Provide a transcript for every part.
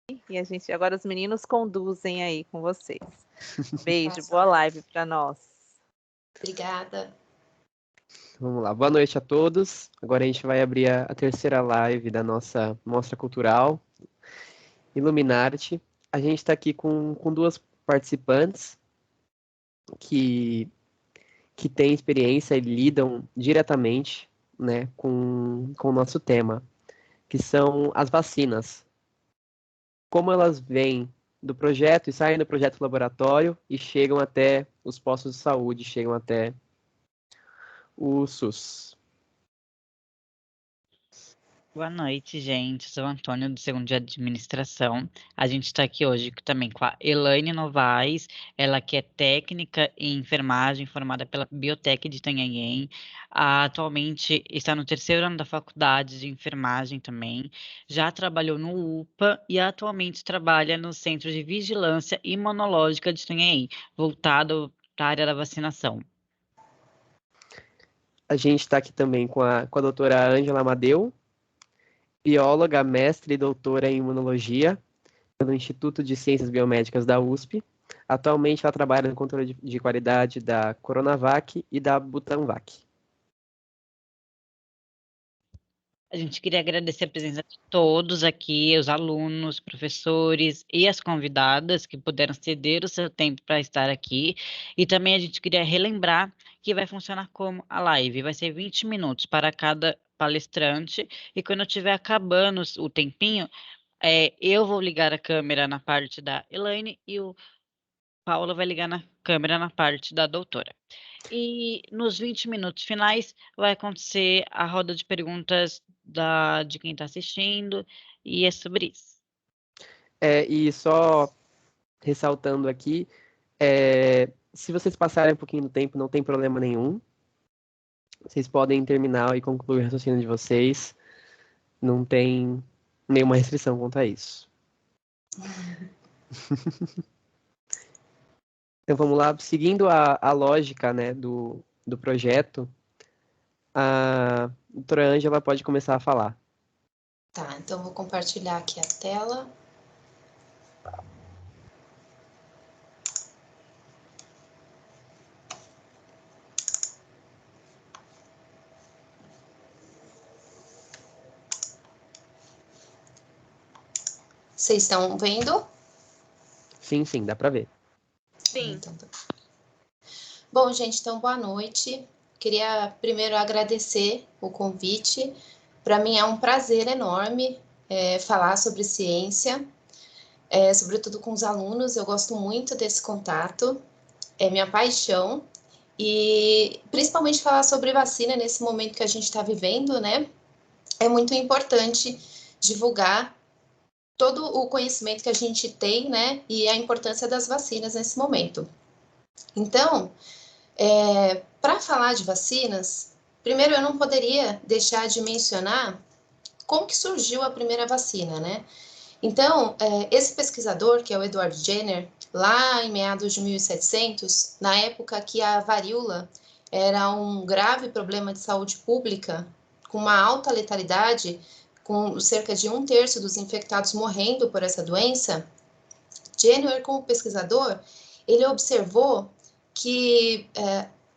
e a gente agora os meninos conduzem aí com vocês. Beijo, boa live para nós. Obrigada. Vamos lá, boa noite a todos. Agora a gente vai abrir a terceira live da nossa Mostra Cultural, Iluminarte. A gente está aqui com duas participantes que têm experiência e lidam diretamente, né, com o nosso tema, que são as vacinas. Como elas vêm do projeto e saem do projeto laboratório e chegam até os postos de saúde, chegam até o SUS. Boa noite, gente. Sou o Antônio, do segundo dia de administração. A gente está aqui hoje também com a Elaine Novaes, ela que é técnica em enfermagem, formada pela Biotec de Itanhaém. Atualmente está no terceiro ano da faculdade de enfermagem também. Já trabalhou no UPA e atualmente trabalha no Centro de Vigilância Imunológica de Itanhaém, voltado para a área da vacinação. A gente está aqui também com a doutora Ângela Amadeu, bióloga, mestre e doutora em imunologia pelo Instituto de Ciências Biomédicas da USP. Atualmente ela trabalha no controle de qualidade da Coronavac e da Butanvac. A gente queria agradecer a presença de todos aqui, os alunos, professores e as convidadas que puderam ceder o seu tempo para estar aqui. E também a gente queria relembrar que vai funcionar como a live. Vai ser 20 minutos para cada palestrante. E quando estiver acabando o tempinho, eu vou ligar a câmera na parte da Elaine e o Paulo vai ligar na câmera na parte da doutora. E nos 20 minutos finais vai acontecer a roda de perguntas de quem está assistindo, e é sobre isso. E só ressaltando aqui, se vocês passarem um pouquinho do tempo, não tem problema nenhum. Vocês podem terminar e concluir o raciocínio de vocês. Não tem nenhuma restrição quanto a isso. Então vamos lá, seguindo a lógica, né, do projeto, a doutora Ângela pode começar a falar. Tá, então vou compartilhar aqui a tela. Vocês estão vendo? Sim, dá para ver. Sim. Então, tá. Bom, gente, então boa noite. Queria primeiro agradecer o convite. Para mim é um prazer enorme falar sobre ciência, sobretudo com os alunos. Eu gosto muito desse contato, é minha paixão. E principalmente falar sobre vacina nesse momento que a gente está vivendo, né? É muito importante divulgar todo o conhecimento que a gente tem, né? E a importância das vacinas nesse momento. Então, para falar de vacinas, primeiro eu não poderia deixar de mencionar como que surgiu a primeira vacina, né? Então, esse pesquisador, que é o Edward Jenner, lá em meados de 1700, na época que a varíola era um grave problema de saúde pública, com uma alta letalidade, com cerca de 1/3 dos infectados morrendo por essa doença, Jenner, como pesquisador, ele observou que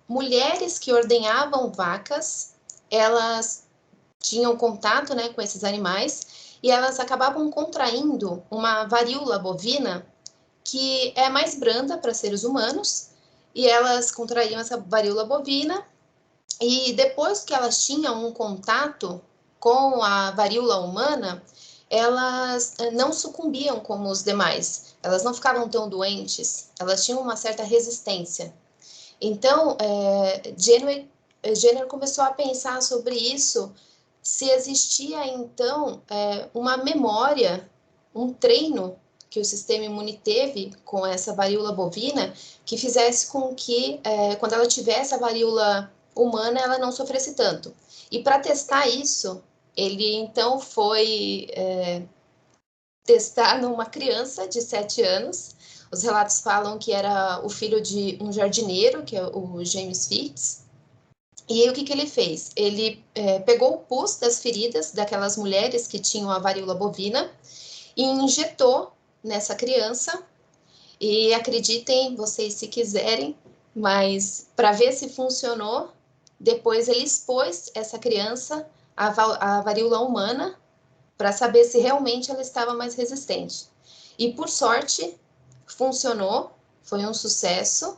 mulheres que ordenhavam vacas, elas tinham contato, né, com esses animais e elas acabavam contraindo uma varíola bovina que é mais branda para seres humanos, e elas contraíam essa varíola bovina e depois que elas tinham um contato com a varíola humana, elas não sucumbiam como os demais, elas não ficavam tão doentes, elas tinham uma certa resistência. Então, Jenner começou a pensar sobre isso, se existia, então, uma memória, um treino que o sistema imune teve com essa varíola bovina, que fizesse com que, quando ela tivesse a varíola humana, ela não sofresse tanto. E para testar isso, ele, então, foi testar numa criança de 7 anos. Os relatos falam que era o filho de um jardineiro, que é o James Fitz. E aí, o que ele fez? Ele pegou o pus das feridas daquelas mulheres que tinham a varíola bovina e injetou nessa criança. E acreditem vocês se quiserem, mas para ver se funcionou, depois ele expôs essa criança à varíola humana para saber se realmente ela estava mais resistente. E por sorte, funcionou, foi um sucesso.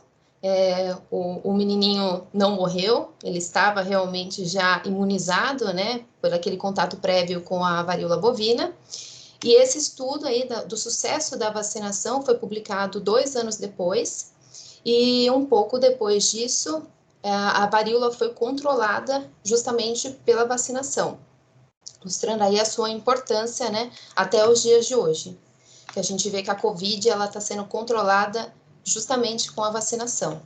O menininho não morreu, ele estava realmente já imunizado, né, por aquele contato prévio com a varíola bovina. E esse estudo aí do sucesso da vacinação foi publicado 2 anos depois, e um pouco depois disso, a varíola foi controlada justamente pela vacinação, mostrando aí a sua importância, né, até os dias de hoje, que a gente vê que a Covid ela está sendo controlada justamente com a vacinação.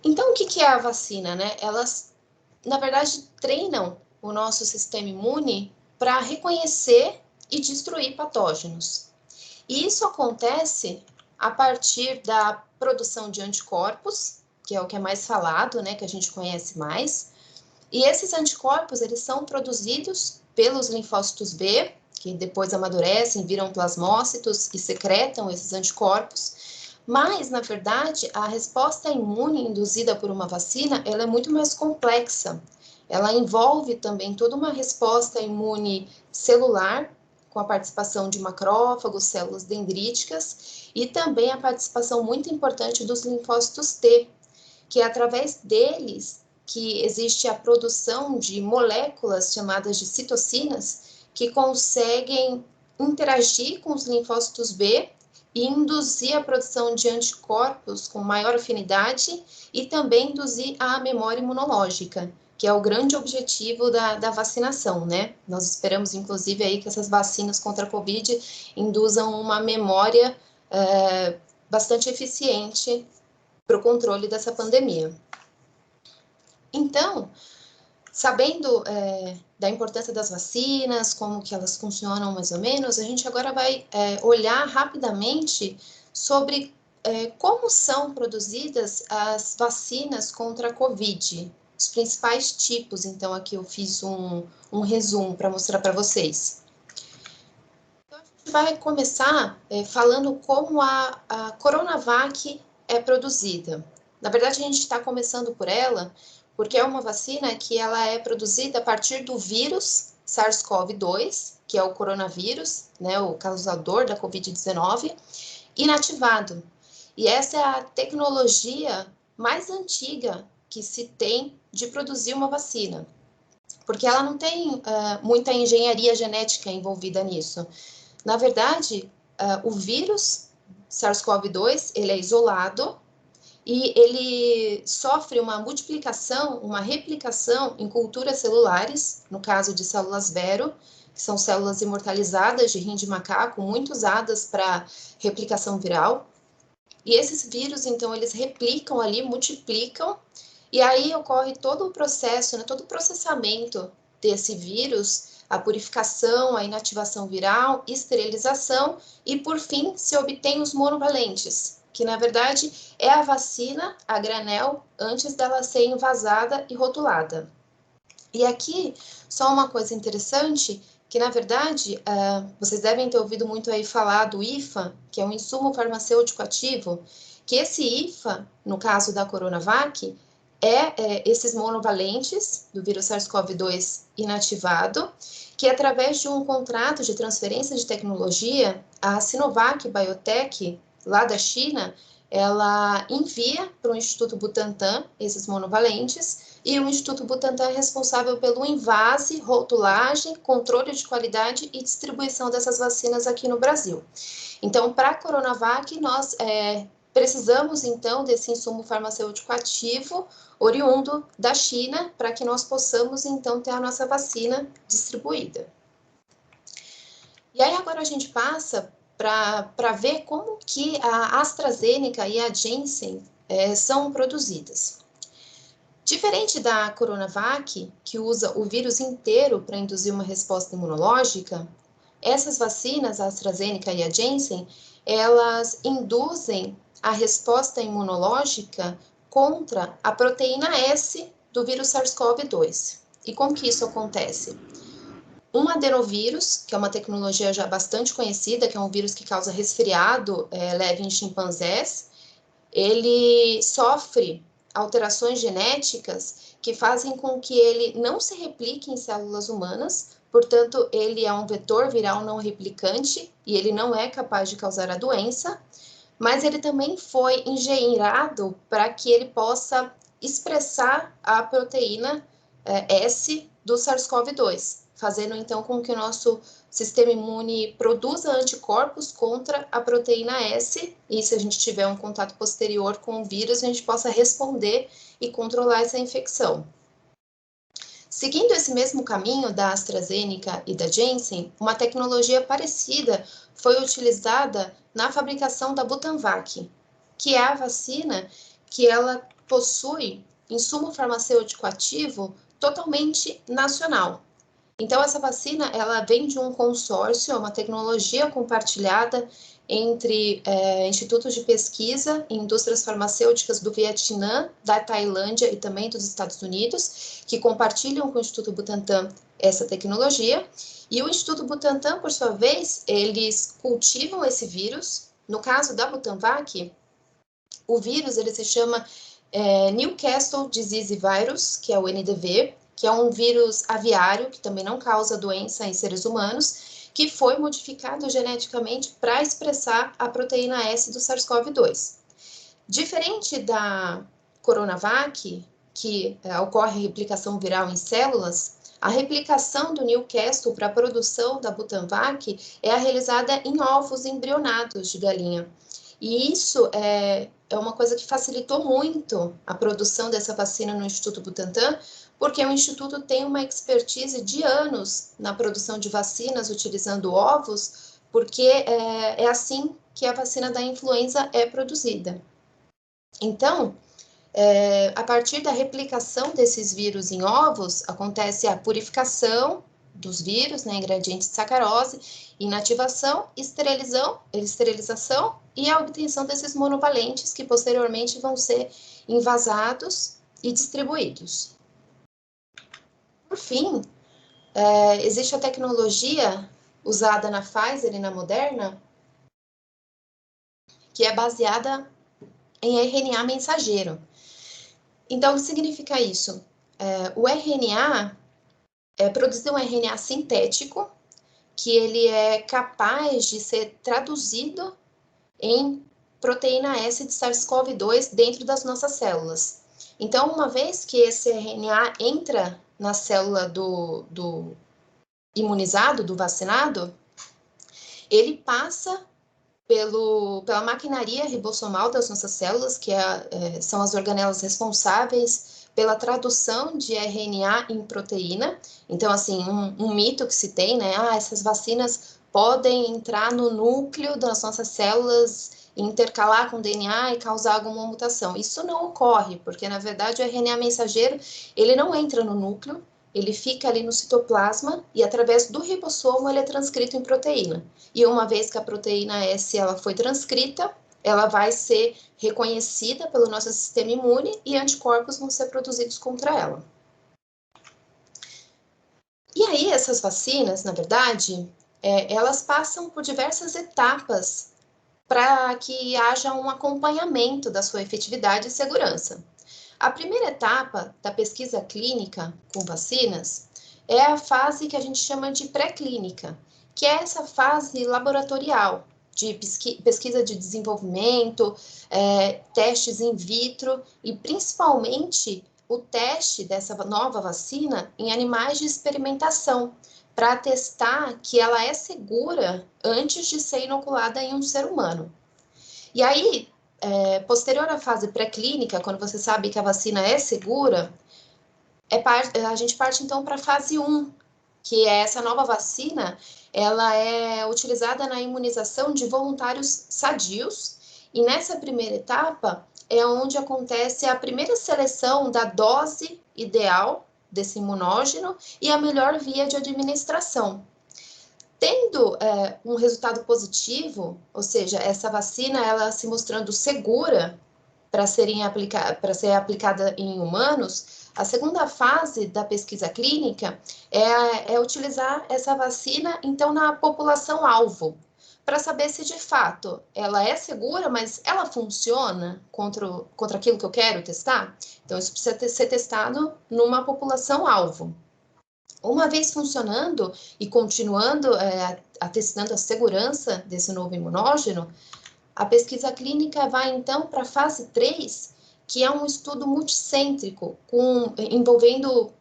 Então, o que é a vacina, né? Elas, na verdade, treinam o nosso sistema imune para reconhecer e destruir patógenos. E isso acontece a partir da produção de anticorpos, que é o que é mais falado, né, que a gente conhece mais. E esses anticorpos, eles são produzidos pelos linfócitos B, que depois amadurecem, viram plasmócitos e secretam esses anticorpos. Mas, na verdade, a resposta imune induzida por uma vacina, ela é muito mais complexa. Ela envolve também toda uma resposta imune celular, com a participação de macrófagos, células dendríticas, e também a participação muito importante dos linfócitos T, que é através deles que existe a produção de moléculas chamadas de citocinas, que conseguem interagir com os linfócitos B e induzir a produção de anticorpos com maior afinidade e também induzir a memória imunológica, que é o grande objetivo da vacinação, né? Nós esperamos, inclusive, aí que essas vacinas contra a Covid induzam uma memória bastante eficiente para o controle dessa pandemia. Então, sabendo da importância das vacinas, como que elas funcionam mais ou menos, a gente agora vai olhar rapidamente sobre como são produzidas as vacinas contra a Covid, os principais tipos. Então, aqui eu fiz um resumo para mostrar para vocês. Então, a gente vai começar falando como a Coronavac é produzida. Na verdade, a gente está começando por ela, porque é uma vacina que ela é produzida a partir do vírus SARS-CoV-2, que é o coronavírus, né, o causador da Covid-19, inativado. E essa é a tecnologia mais antiga que se tem de produzir uma vacina, porque ela não tem muita engenharia genética envolvida nisso. Na verdade, o vírus SARS-CoV-2, ele é isolado, e ele sofre uma multiplicação, uma replicação em culturas celulares, no caso de células Vero, que são células imortalizadas de rim de macaco, muito usadas para replicação viral. E esses vírus, então, eles replicam ali, multiplicam, e aí ocorre todo o processo, né, todo o processamento desse vírus, a purificação, a inativação viral, esterilização, e por fim se obtém os monovalentes, que na verdade é a vacina a granel antes dela ser envasada e rotulada. E aqui, só uma coisa interessante, que na verdade, vocês devem ter ouvido muito aí falar do IFA, que é um insumo farmacêutico ativo, que esse IFA, no caso da Coronavac, esses monovalentes do vírus SARS-CoV-2 inativado, que através de um contrato de transferência de tecnologia, a Sinovac Biotech, lá da China, ela envia para o Instituto Butantan esses monovalentes, e o Instituto Butantan é responsável pelo invase, rotulagem, controle de qualidade e distribuição dessas vacinas aqui no Brasil. Então, para a Coronavac, nós precisamos, então, desse insumo farmacêutico ativo, oriundo da China, para que nós possamos, então, ter a nossa vacina distribuída. E aí, agora a gente passa para ver como que a AstraZeneca e a Janssen são produzidas. Diferente da Coronavac, que usa o vírus inteiro para induzir uma resposta imunológica, essas vacinas, a AstraZeneca e a Janssen, elas induzem a resposta imunológica contra a proteína S do vírus SARS-CoV-2. E como que isso acontece? um adenovírus, que é uma tecnologia já bastante conhecida, que é um vírus que causa resfriado leve em chimpanzés. Ele sofre alterações genéticas que fazem com que ele não se replique em células humanas, portanto, ele é um vetor viral não replicante e ele não é capaz de causar a doença, mas ele também foi engenheirado para que ele possa expressar a proteína S do SARS-CoV-2, fazendo então com que o nosso sistema imune produza anticorpos contra a proteína S, e se a gente tiver um contato posterior com o vírus, a gente possa responder e controlar essa infecção. Seguindo esse mesmo caminho da AstraZeneca e da Janssen, uma tecnologia parecida foi utilizada na fabricação da Butanvac, que é a vacina que ela possui insumo farmacêutico ativo totalmente nacional. Então, essa vacina, ela vem de um consórcio, é uma tecnologia compartilhada entre institutos de pesquisa e indústrias farmacêuticas do Vietnã, da Tailândia e também dos Estados Unidos, que compartilham com o Instituto Butantan essa tecnologia. E o Instituto Butantan, por sua vez, eles cultivam esse vírus. No caso da Butanvac, o vírus ele se chama Newcastle Disease Virus, que é o NDV, que é um vírus aviário, que também não causa doença em seres humanos, que foi modificado geneticamente para expressar a proteína S do SARS-CoV-2. Diferente da Coronavac, que ocorre replicação viral em células, a replicação do Newcastle para a produção da Butanvac é realizada em ovos embrionados de galinha. E isso é uma coisa que facilitou muito a produção dessa vacina no Instituto Butantan, porque o Instituto tem uma expertise de anos na produção de vacinas utilizando ovos, porque é assim que a vacina da influenza é produzida. Então, a partir da replicação desses vírus em ovos, acontece a purificação dos vírus, né, ingredientes de sacarose, inativação, esterilização e a obtenção desses monovalentes que posteriormente vão ser envasados e distribuídos. Por fim, existe a tecnologia usada na Pfizer e na Moderna, que é baseada em RNA mensageiro. Então, o que significa isso? O RNA produzir um RNA sintético, que ele é capaz de ser traduzido em proteína S de SARS-CoV-2 dentro das nossas células. Então, uma vez que esse RNA entra na célula do imunizado, do vacinado, ele passa pela maquinaria ribossomal das nossas células, que são as organelas responsáveis pela tradução de RNA em proteína. Então, assim, um mito que se tem, né? Essas vacinas podem entrar no núcleo das nossas células, intercalar com DNA e causar alguma mutação. Isso não ocorre, porque, na verdade, o RNA mensageiro, ele não entra no núcleo, ele fica ali no citoplasma e, através do ribossomo, ele é transcrito em proteína. E uma vez que a proteína S ela foi transcrita, ela vai ser reconhecida pelo nosso sistema imune e anticorpos vão ser produzidos contra ela. E aí, essas vacinas, na verdade, elas passam por diversas etapas para que haja um acompanhamento da sua efetividade e segurança. A primeira etapa da pesquisa clínica com vacinas é a fase que a gente chama de pré-clínica, que é essa fase laboratorial, de pesquisa de desenvolvimento, testes in vitro e, principalmente, o teste dessa nova vacina em animais de experimentação, para testar que ela é segura antes de ser inoculada em um ser humano. E aí, posterior à fase pré-clínica, quando você sabe que a vacina é segura, a gente parte então para a fase 1, que é essa nova vacina, ela é utilizada na imunização de voluntários sadios, e nessa primeira etapa é onde acontece a primeira seleção da dose ideal desse imunógeno e a melhor via de administração. Tendo um resultado positivo, ou seja, essa vacina ela se mostrando segura para ser aplicada em humanos, A segunda fase da pesquisa clínica é utilizar essa vacina, então, na população-alvo, para saber se, de fato, ela é segura, mas ela funciona contra aquilo que eu quero testar. Então, isso precisa ser testado numa população-alvo. Uma vez funcionando e continuando atestando a segurança desse novo imunógeno, a pesquisa clínica vai, então, para a fase 3, que é um estudo multicêntrico, envolvendo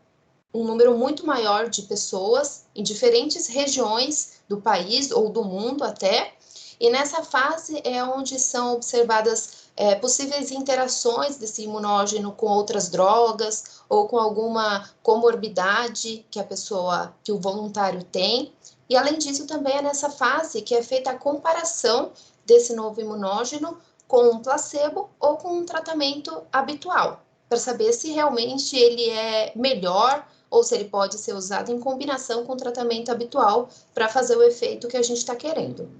um número muito maior de pessoas em diferentes regiões do país ou do mundo até, e nessa fase é onde são observadas possíveis interações desse imunógeno com outras drogas ou com alguma comorbidade que o voluntário tem. E além disso, também é nessa fase que é feita a comparação desse novo imunógeno com um placebo ou com um tratamento habitual, para saber se realmente ele é melhor ou se ele pode ser usado em combinação com o tratamento habitual para fazer o efeito que a gente está querendo.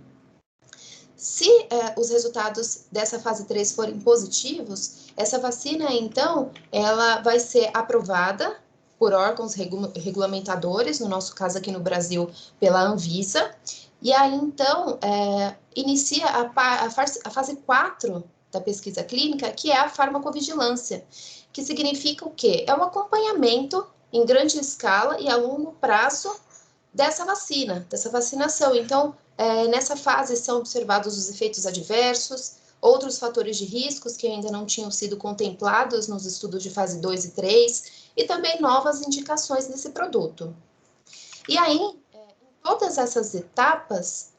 Se os resultados dessa fase 3 forem positivos, essa vacina, então, ela vai ser aprovada por órgãos regulamentadores, no nosso caso aqui no Brasil, pela Anvisa, e aí, então, inicia a fase 4 da pesquisa clínica, que é a farmacovigilância, que significa o quê? É um acompanhamento em grande escala e a longo prazo dessa vacina, dessa vacinação. Então, nessa fase são observados os efeitos adversos, outros fatores de riscos que ainda não tinham sido contemplados nos estudos de fase 2 e 3, e também novas indicações desse produto. E aí, em todas essas etapas,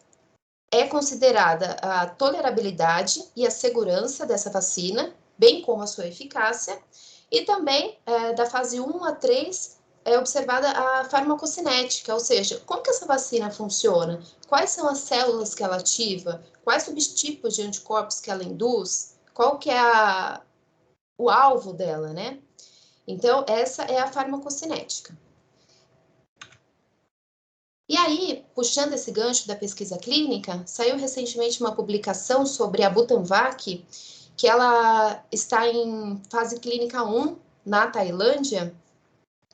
é considerada a tolerabilidade e a segurança dessa vacina, bem como a sua eficácia, e também, da fase 1 a 3, é observada a farmacocinética, ou seja, como que essa vacina funciona, quais são as células que ela ativa, quais subtipos de anticorpos que ela induz, qual que é o alvo dela, né? Então, essa é a farmacocinética. E aí, puxando esse gancho da pesquisa clínica, saiu recentemente uma publicação sobre a Butanvac, que ela está em fase clínica 1 na Tailândia,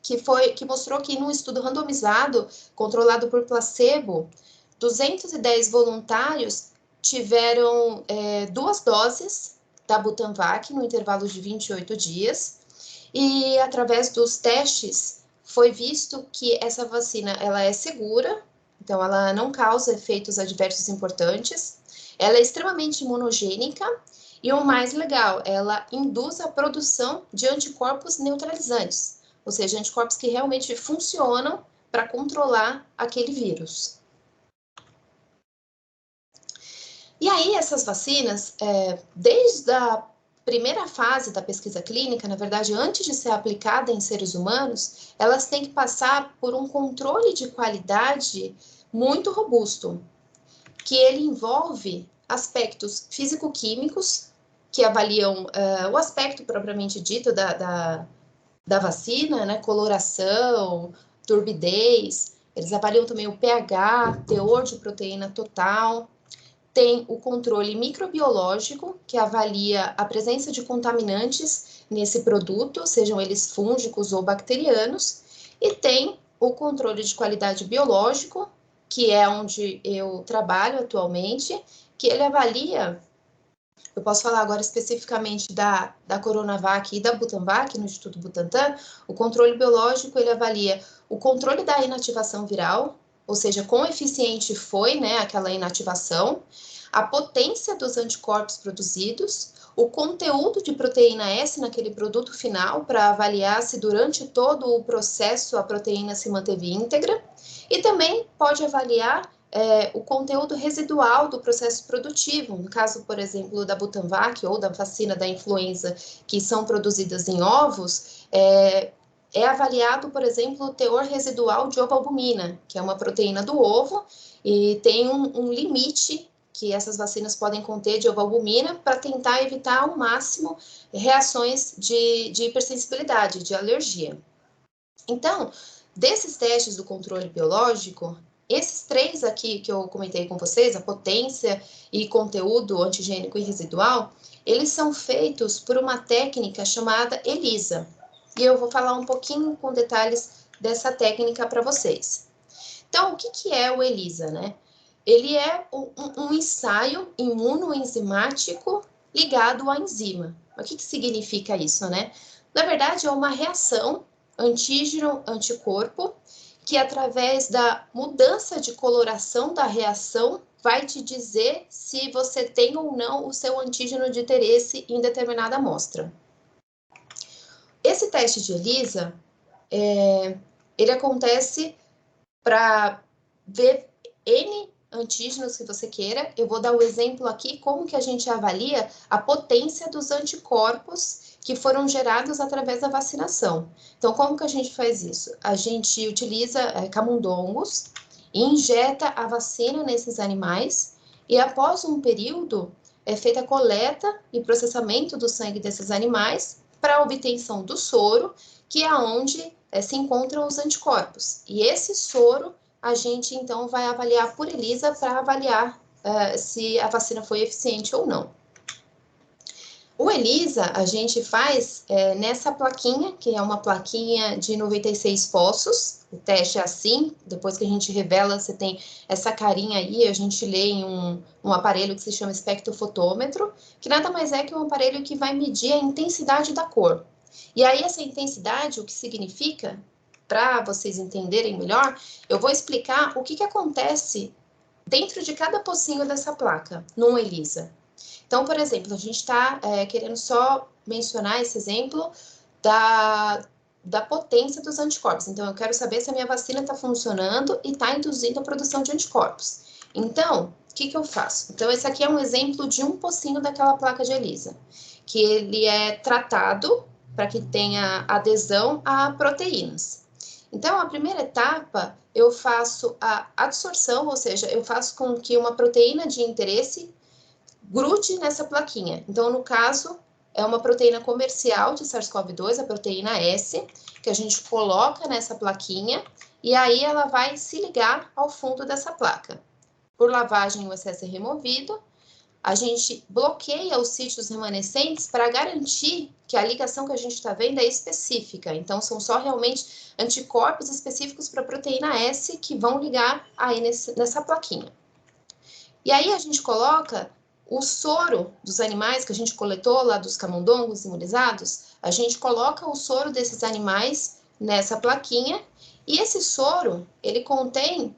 que mostrou que num estudo randomizado, controlado por placebo, 210 voluntários tiveram 2 doses da Butanvac no intervalo de 28 dias, e através dos testes foi visto que essa vacina ela é segura, então ela não causa efeitos adversos importantes, ela é extremamente imunogênica, e o mais legal, ela induz a produção de anticorpos neutralizantes, ou seja, anticorpos que realmente funcionam para controlar aquele vírus. E aí, essas vacinas, desde a primeira fase da pesquisa clínica, na verdade, antes de ser aplicada em seres humanos, elas têm que passar por um controle de qualidade muito robusto, que ele envolve aspectos físico-químicos, que avaliam o aspecto propriamente dito da vacina, né, coloração, turbidez, eles avaliam também o pH, teor de proteína total, tem o controle microbiológico, que avalia a presença de contaminantes nesse produto, sejam eles fúngicos ou bacterianos, e tem o controle de qualidade biológico, que é onde eu trabalho atualmente, que ele avalia. Eu posso falar agora especificamente da Coronavac e da Butanvac, no Instituto Butantan. O controle biológico, ele avalia o controle da inativação viral, ou seja, quão eficiente foi, né, aquela inativação, a potência dos anticorpos produzidos, o conteúdo de proteína S naquele produto final, para avaliar se durante todo o processo a proteína se manteve íntegra, e também pode avaliar o conteúdo residual do processo produtivo, no caso, por exemplo, da Butanvac ou da vacina da influenza, que são produzidas em ovos, é avaliado, por exemplo, o teor residual de ovalbumina, que é uma proteína do ovo, e tem um limite que essas vacinas podem conter de ovalbumina para tentar evitar ao máximo reações de hipersensibilidade, de alergia. Então, desses testes do controle biológico, esses 3 aqui que eu comentei com vocês, a potência e conteúdo antigênico e residual, eles são feitos por uma técnica chamada ELISA. e eu vou falar um pouquinho com detalhes dessa técnica para vocês. Então, o que é o ELISA, né? Ele é um ensaio imunoenzimático ligado à enzima. O que significa isso, né? Na verdade, é uma reação antígeno-anticorpo que, através da mudança de coloração da reação, vai te dizer se você tem ou não o seu antígeno de interesse em determinada amostra. Esse teste de ELISA, ele acontece para ver N antígenos que você queira. Eu vou dar o exemplo aqui como que a gente avalia a potência dos anticorpos que foram gerados através da vacinação. Então, como que a gente faz isso? A gente utiliza camundongos, injeta a vacina nesses animais e após um período é feita a coleta e processamento do sangue desses animais para a obtenção do soro, que é onde se encontram os anticorpos. E esse soro a gente, então, vai avaliar por ELISA para avaliar se a vacina foi eficiente ou não. O ELISA a gente faz nessa plaquinha, que é uma plaquinha de 96 fossos. O teste é assim, depois que a gente revela, você tem essa carinha aí, a gente lê em um aparelho que se chama espectrofotômetro, que nada mais é que um aparelho que vai medir a intensidade da cor. E aí, essa intensidade, o que significa, para vocês entenderem melhor, eu vou explicar o que acontece dentro de cada pocinho dessa placa, num ELISA. Então, por exemplo, a gente está querendo só mencionar esse exemplo da potência dos anticorpos. Então, eu quero saber se a minha vacina está funcionando e está induzindo a produção de anticorpos. Então, o que eu faço? Então, esse aqui é um exemplo de um pocinho daquela placa de ELISA, que ele é tratado para que tenha adesão a proteínas. Então, a primeira etapa, eu faço a adsorção, ou seja, eu faço com que uma proteína de interesse grude nessa plaquinha. Então, no caso, é uma proteína comercial de SARS-CoV-2, a proteína S, que a gente coloca nessa plaquinha, e aí ela vai se ligar ao fundo dessa placa. Por lavagem, o excesso é removido, a gente bloqueia os sítios remanescentes para garantir que a ligação que a gente está vendo é específica. Então, são só realmente anticorpos específicos para a proteína S que vão ligar aí nessa plaquinha. E aí a gente coloca o soro dos animais que a gente coletou lá dos camundongos imunizados, a gente coloca o soro desses animais nessa plaquinha, e esse soro, ele contém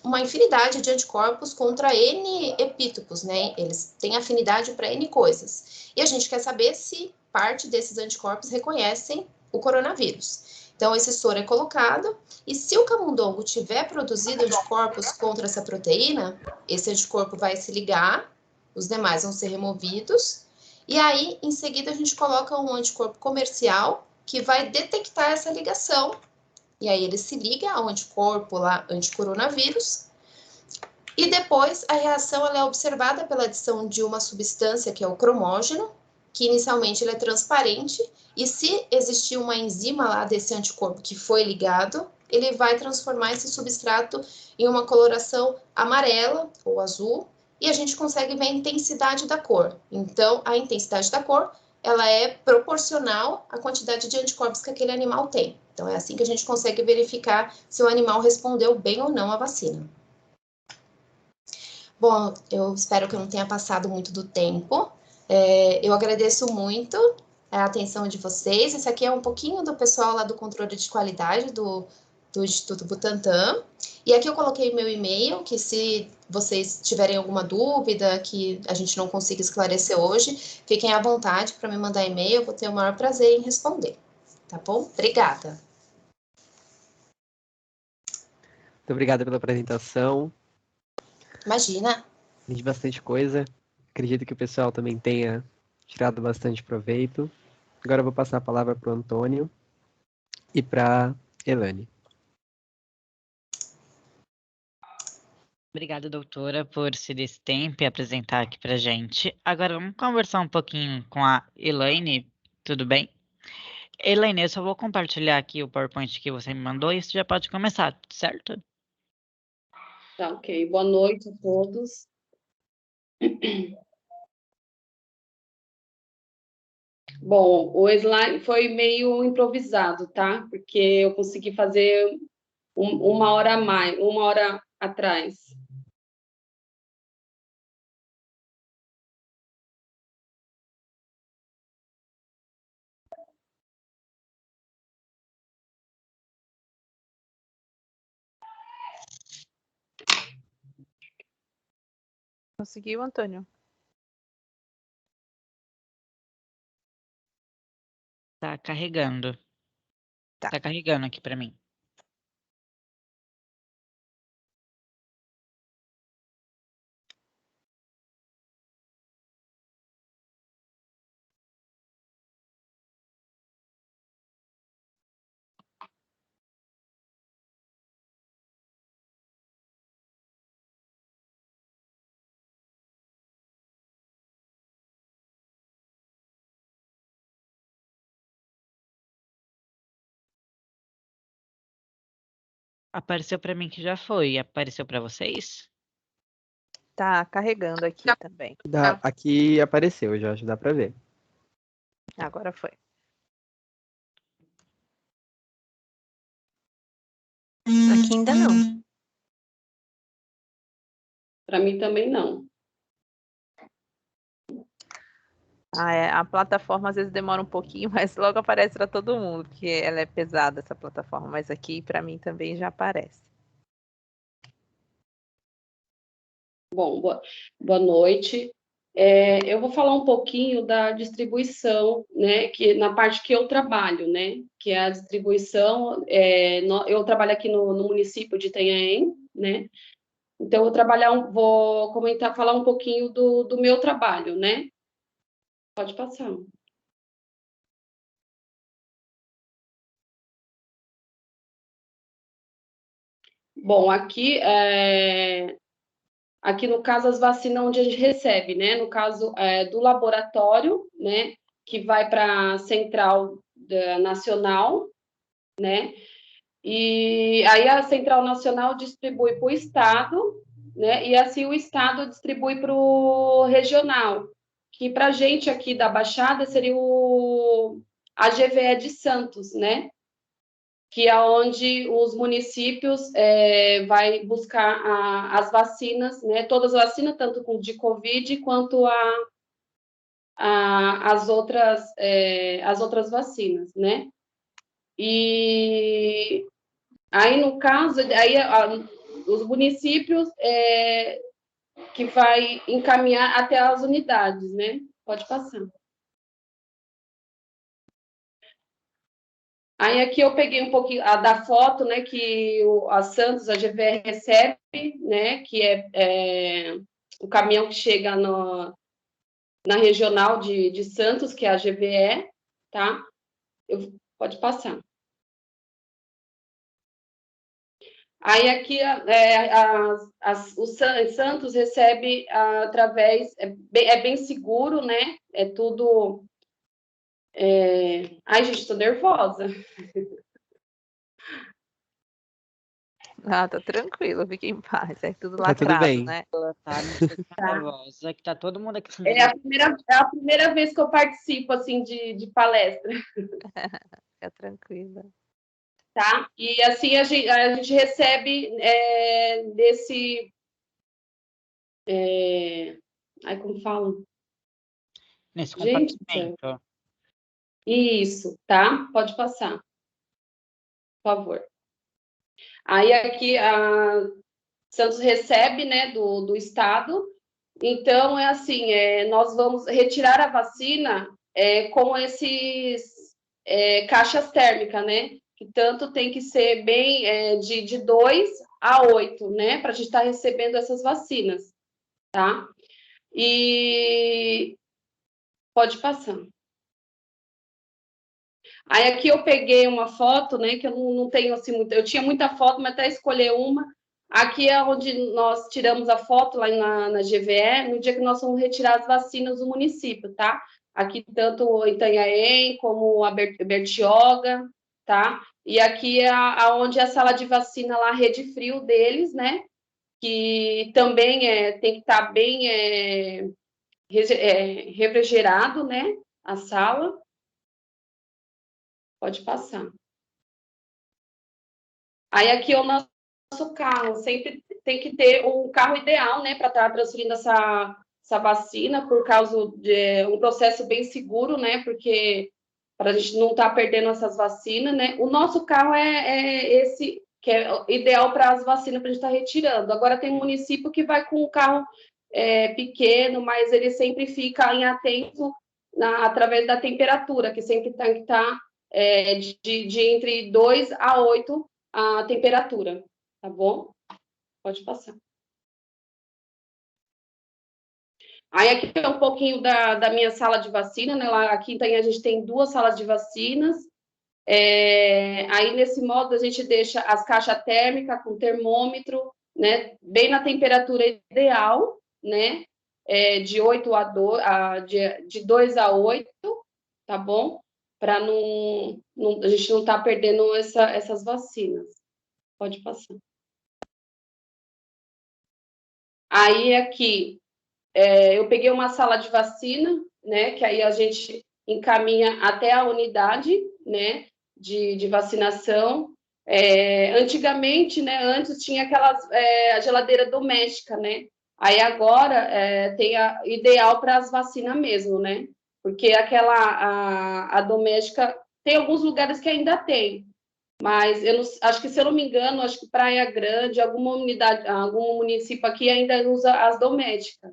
uma infinidade de anticorpos contra N epítopos, né? Eles têm afinidade para N coisas. E a gente quer saber se parte desses anticorpos reconhecem o coronavírus. Então, esse soro é colocado, e se o camundongo tiver produzido anticorpos contra essa proteína, esse anticorpo vai se ligar, os demais vão ser removidos, e aí, em seguida, a gente coloca um anticorpo comercial que vai detectar essa ligação, e aí ele se liga ao anticorpo lá, anticoronavírus, e depois a reação ela é observada pela adição de uma substância que é o cromógeno, que inicialmente ele é transparente, e se existir uma enzima lá desse anticorpo que foi ligado, ele vai transformar esse substrato em uma coloração amarela ou azul, e a gente consegue ver a intensidade da cor. Então, a intensidade da cor, ela é proporcional à quantidade de anticorpos que aquele animal tem. Então, é assim que a gente consegue verificar se o animal respondeu bem ou não à vacina. Bom, eu espero que eu não tenha passado muito do tempo. Eu agradeço muito a atenção de vocês. Esse aqui é um pouquinho do pessoal lá do controle de qualidade do Instituto Butantan. E aqui eu coloquei meu e-mail, que se vocês tiverem alguma dúvida que a gente não consiga esclarecer hoje, fiquem à vontade para me mandar e-mail, eu vou ter o maior prazer em responder. Tá bom? Obrigada. Muito obrigado pela apresentação. Imagina. Entendi bastante coisa. Acredito que o pessoal também tenha tirado bastante proveito. Agora eu vou passar a palavra para o Antônio e para Elane. Obrigada, doutora, por se dar esse tempo e apresentar aqui para gente. Agora vamos conversar um pouquinho com a Elaine, tudo bem? Elaine, eu só vou compartilhar aqui o PowerPoint que você me mandou e isso já pode começar, certo? Tá, ok. Boa noite a todos. Bom, o slide foi meio improvisado, tá? Porque eu consegui fazer uma hora a mais, uma hora atrás. Conseguiu, Antônio? Tá carregando. Tá. Tá carregando aqui para mim. Apareceu para mim que já foi. Apareceu para vocês? Tá carregando aqui também. Aqui apareceu, já dá para ver. Agora foi. Aqui ainda não. Para mim também não. A plataforma às vezes demora um pouquinho, mas logo aparece para todo mundo, porque ela é pesada, essa plataforma. Mas aqui, para mim, também já aparece. Bom, boa noite. Eu vou falar um pouquinho da distribuição, né, que na parte que eu trabalho, né, que é a distribuição. Eu trabalho aqui no município de Itanhaém, né. Então, vou comentar, falar um pouquinho do meu trabalho, né? Pode passar. Bom, aqui no caso as vacinas onde a gente recebe, né? No caso do laboratório, né? Que vai para a central nacional, né? E aí a central nacional distribui para o estado, né? E assim o estado distribui para o regional, que para a gente aqui da Baixada seria a GVE de Santos, né? Que é onde os municípios vai buscar as vacinas, né? Todas as vacinas, tanto de Covid quanto as outras vacinas, né? E aí, no caso, os municípios que vai encaminhar até as unidades, né? Pode passar. Aí aqui eu peguei um pouquinho da foto, né, que a Santos, a GVE recebe, né, que é o caminhão que chega na regional de Santos, que é a GVE, tá? Pode passar. Aí aqui o Santos recebe através, é bem seguro, né? É tudo. Ai, gente, estou nervosa. Ah, tá tranquilo, fique em paz. É tudo Tá tudo lacrado, bem. né? Tá, não precisa ficar nervosa, que tá todo mundo aqui. É a primeira vez que eu participo, assim, de palestra. Fica tranquila. Tá? E assim a gente recebe desse. Ai, como falam? Nesse Gente, compartimento. isso, tá? Pode passar, por favor. Aí aqui a Santos recebe, né, do Estado. Então, é assim, nós vamos retirar a vacina com esses caixas térmicas, né? Que tanto tem que ser bem de 2 a 8, né? Para a gente estar recebendo essas vacinas, tá? E pode passar. Aí aqui eu peguei uma foto, né? Que eu não tenho assim muito. Eu tinha muita foto, mas até escolher uma. Aqui é onde nós tiramos a foto lá na GVE, no dia que nós vamos retirar as vacinas do município, tá? Aqui tanto em Itanhaém como a Bertioga, tá? E aqui é onde é a sala de vacina lá, a rede frio deles, né? Que também tem que estar bem refrigerado, né? A sala. Pode passar. Aí aqui é o nosso carro, sempre tem que ter um carro ideal, né, para estar transferindo essa vacina, por causa de um processo bem seguro, né, porque para a gente não estar perdendo essas vacinas, né. O nosso carro é esse, que é ideal para as vacinas para a gente estar retirando. Agora tem um município que vai com um carro pequeno, mas ele sempre fica em atento através da temperatura, que sempre tem que estar de entre 2 a 8 a temperatura, tá bom? Pode passar. Aí aqui é um pouquinho da minha sala de vacina, né? Lá, aqui a gente tem 2 salas de vacinas. Aí nesse modo a gente deixa as caixas térmicas com termômetro, né? Bem na temperatura ideal, né? De 8 a 2, de 2 a 8, tá bom? Para a gente não estar perdendo essas vacinas. Pode passar. Aí aqui eu peguei uma sala de vacina, né? Que aí a gente encaminha até a unidade, né? De vacinação. Antigamente, né? Antes tinha a geladeira doméstica, né? Aí agora tem a ideal para as vacinas mesmo, né? Porque a doméstica tem alguns lugares que ainda tem, mas eu não, acho que, se eu não me engano, acho que Praia Grande, alguma unidade, algum município aqui ainda usa as domésticas,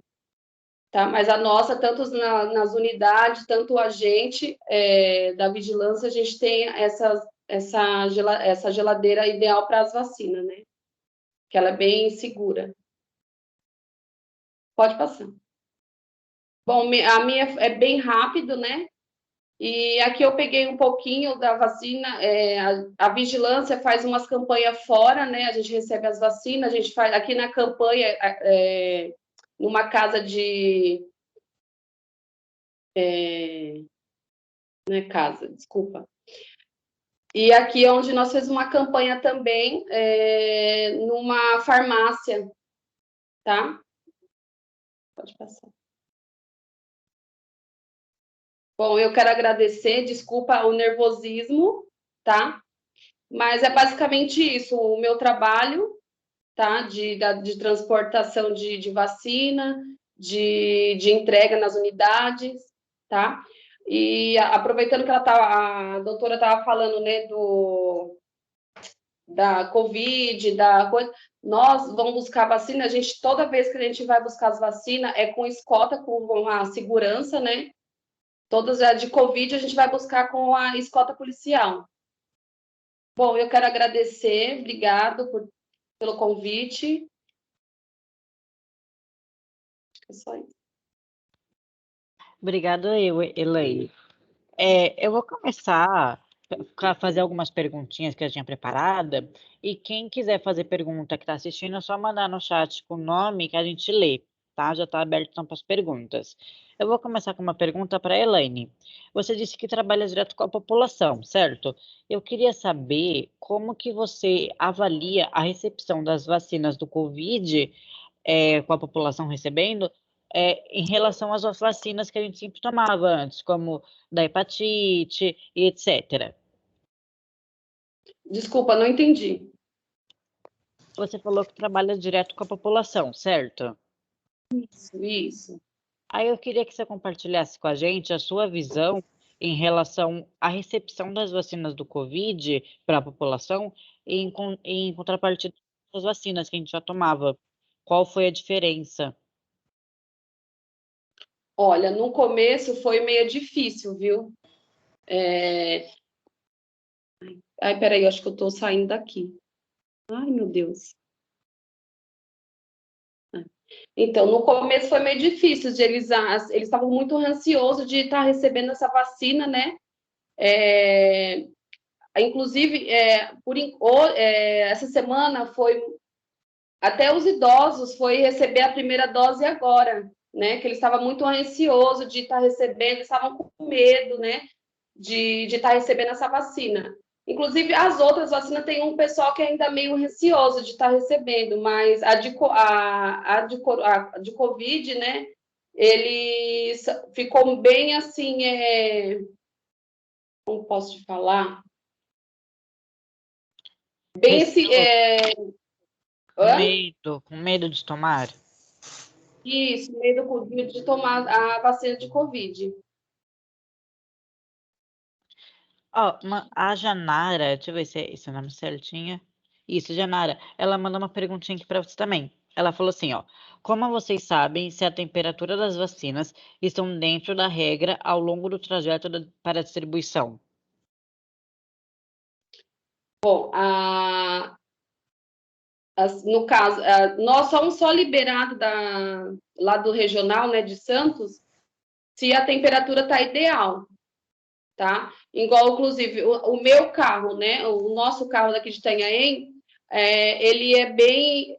tá? Mas a nossa, tanto nas unidades, tanto a gente da vigilância, a gente tem essa geladeira ideal para as vacinas, né? Que ela é bem segura. Pode passar. Bom, a minha é bem rápido, né? E aqui eu peguei um pouquinho da vacina. A vigilância faz umas campanhas fora, né? A gente recebe as vacinas, a gente faz aqui na campanha, numa casa de. Não é casa, desculpa. E aqui é onde nós fizemos uma campanha também, numa farmácia, tá? Pode passar. Bom, eu quero agradecer, desculpa o nervosismo, tá? Mas é basicamente isso, o meu trabalho, tá? De transportação de vacina, de entrega nas unidades, tá? E aproveitando que a doutora estava falando, né, da Covid, da coisa, nós vamos buscar vacina, toda vez que a gente vai buscar as vacinas, é com escolta, com a segurança, né? Todas as de Covid a gente vai buscar com a escolta policial. Bom, eu quero agradecer, obrigado pelo convite. É só isso. Obrigada, Elaine. Eu vou começar a fazer algumas perguntinhas que eu tinha preparada, e quem quiser fazer pergunta que está assistindo, é só mandar no chat com o nome que a gente lê, tá? Já está aberto então para as perguntas. Eu vou começar com uma pergunta para a Elaine. Você disse que trabalha direto com a população, certo? Eu queria saber como que você avalia a recepção das vacinas do Covid, com a população recebendo, em relação às vacinas que a gente sempre tomava antes, como da hepatite e etc. Desculpa, não entendi. Você falou que trabalha direto com a população, certo? Isso. Aí eu queria que você compartilhasse com a gente a sua visão em relação à recepção das vacinas do Covid para a população em contrapartida das vacinas que a gente já tomava. Qual foi a diferença? Olha, no começo foi meio difícil, viu? Ai, peraí, acho que eu estou saindo daqui. Ai, meu Deus. Então, no começo foi meio difícil de eles estavam muito ansiosos de estar recebendo essa vacina, né? Inclusive, essa semana foi até os idosos foi receber a primeira dose agora, né? Que eles estavam muito ansiosos de estar recebendo, estavam com medo, né? De estar recebendo essa vacina. Inclusive, as outras vacinas tem um pessoal que é ainda meio receoso de estar recebendo, mas a de Covid, né? Ele ficou bem assim, Como posso te falar? Bem esse... Com medo de tomar? Isso, medo de tomar a vacina de Covid. Ó, a Janara, deixa eu ver se é esse o nome certinho. Isso, Janara, ela mandou uma perguntinha aqui para você também. Ela falou assim, ó, como vocês sabem se a temperatura das vacinas estão dentro da regra ao longo do trajeto para a distribuição? Bom, no caso, nós somos só liberados lá do regional, né, de Santos, se a temperatura está ideal, tá? Igual, inclusive, o meu carro, né, o nosso carro daqui de Itanhaém, ele é bem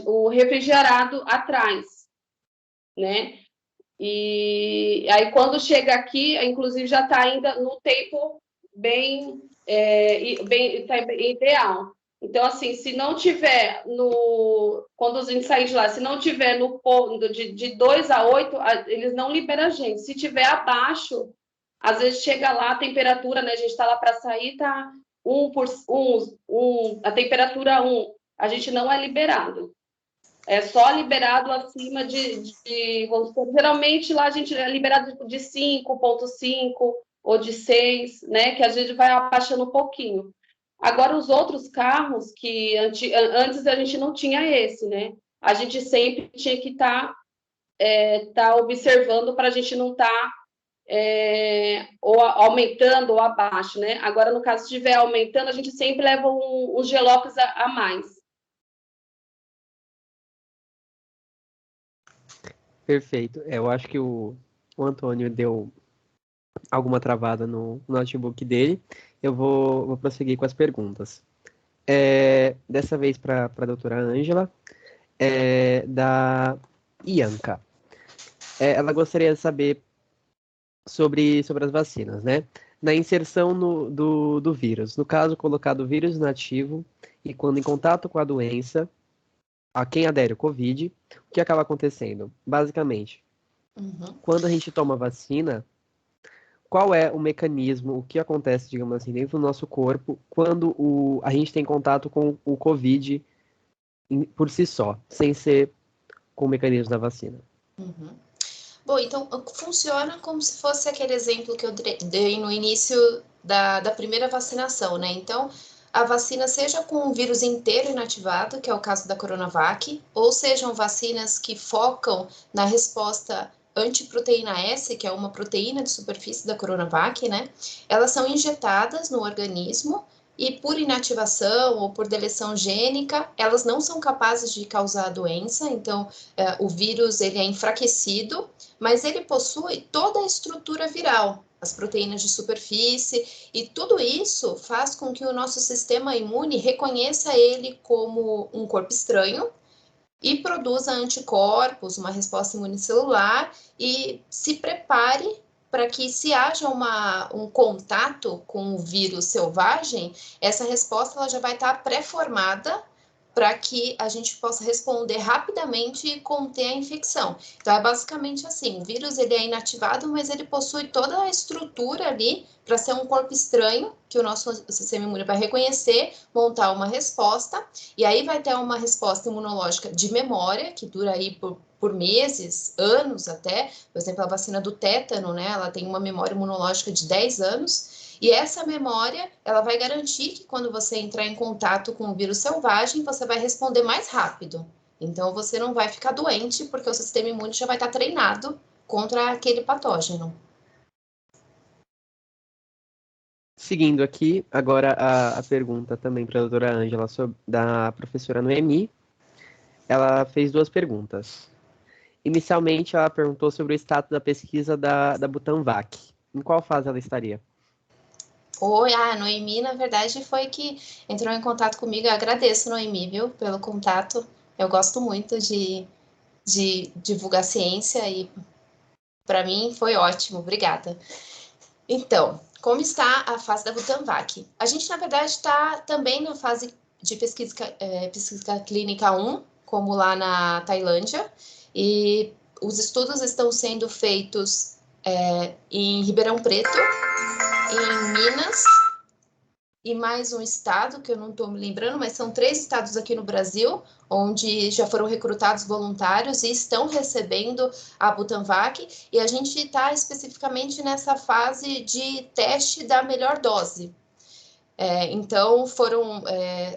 o refrigerado atrás, né? E aí, quando chega aqui, inclusive, já está ainda no tempo bem tá ideal. Então, assim, se não tiver quando a gente sair de lá, se não tiver no ponto de 2 a 8, eles não liberam a gente. Se tiver abaixo, às vezes chega lá a temperatura, né? A gente está lá para sair, tá a temperatura 1, a gente não é liberado. É só liberado acima vamos supor, geralmente lá a gente é liberado de 5,5 ou de 6, né? Que a gente vai abaixando um pouquinho. Agora, os outros carros, que antes a gente não tinha esse, né? A gente sempre tinha que estar observando para a gente não estar ou aumentando ou abaixo, né? Agora, no caso, se estiver aumentando, a gente sempre leva uns gelocos a mais. Perfeito. Eu acho que o Antônio deu alguma travada no notebook dele. Eu vou prosseguir com as perguntas. Dessa vez para a doutora Ângela, da Ianca. Ela gostaria de saber sobre as vacinas, né? Na inserção do vírus. No caso, colocado o vírus inativo e quando em contato com a doença, a quem adere o Covid, o que acaba acontecendo? Basicamente, quando a gente toma vacina, qual é o mecanismo, o que acontece, digamos assim, dentro do nosso corpo quando a gente tem contato com o Covid por si só, sem ser com o mecanismo da vacina? Bom, então funciona como se fosse aquele exemplo que eu dei no início da primeira vacinação, né? Então, a vacina seja com o vírus inteiro inativado, que é o caso da Coronavac, ou sejam vacinas que focam na resposta antiproteína S, que é uma proteína de superfície da Coronavac, né? Elas são injetadas no organismo e por inativação ou por deleção gênica, elas não são capazes de causar a doença, então o vírus ele é enfraquecido, mas ele possui toda a estrutura viral, as proteínas de superfície, e tudo isso faz com que o nosso sistema imune reconheça ele como um corpo estranho e produza anticorpos, uma resposta imunicelular e se prepare para que, se haja um contato com o vírus selvagem, essa resposta ela já vai estar pré-formada para que a gente possa responder rapidamente e conter a infecção. Então, é basicamente assim, o vírus ele é inativado, mas ele possui toda a estrutura ali para ser um corpo estranho, que o nosso sistema imune vai reconhecer, montar uma resposta, e aí vai ter uma resposta imunológica de memória, que dura aí por meses, anos até. Por exemplo, a vacina do tétano, né, ela tem uma memória imunológica de 10 anos, e essa memória, ela vai garantir que quando você entrar em contato com o vírus selvagem, você vai responder mais rápido. Então, você não vai ficar doente, porque o sistema imune já vai estar treinado contra aquele patógeno. Seguindo aqui, agora a pergunta também para a doutora Ângela, da professora Noemi. Ela fez duas perguntas. Inicialmente, ela perguntou sobre o status da pesquisa da Butanvac. Em qual fase ela estaria? Oi, a Noemi, na verdade, foi que entrou em contato comigo. Eu agradeço, Noemi, viu, pelo contato. Eu gosto muito de divulgar ciência e, para mim, foi ótimo. Obrigada. Então, como está a fase da Butanvac? A gente, na verdade, está também na fase de pesquisa clínica 1, como lá na Tailândia, e os estudos estão sendo feitos em Ribeirão Preto em Minas e mais um estado, que eu não estou me lembrando, mas são 3 estados aqui no Brasil, onde já foram recrutados voluntários e estão recebendo a Butanvac, e a gente está especificamente nessa fase de teste da melhor dose. Então,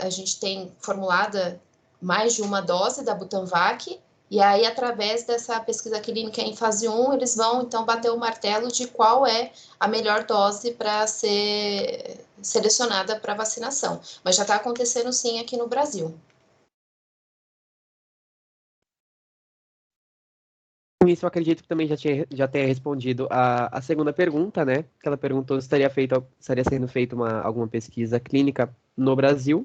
a gente tem formulada mais de uma dose da Butanvac, e aí, através dessa pesquisa clínica em fase 1, eles vão, então, bater o martelo de qual é a melhor dose para ser selecionada para vacinação. Mas já está acontecendo, sim, aqui no Brasil. Com isso, eu acredito que também já tenha respondido a segunda pergunta, né? Que ela perguntou se estaria sendo feita alguma pesquisa clínica no Brasil.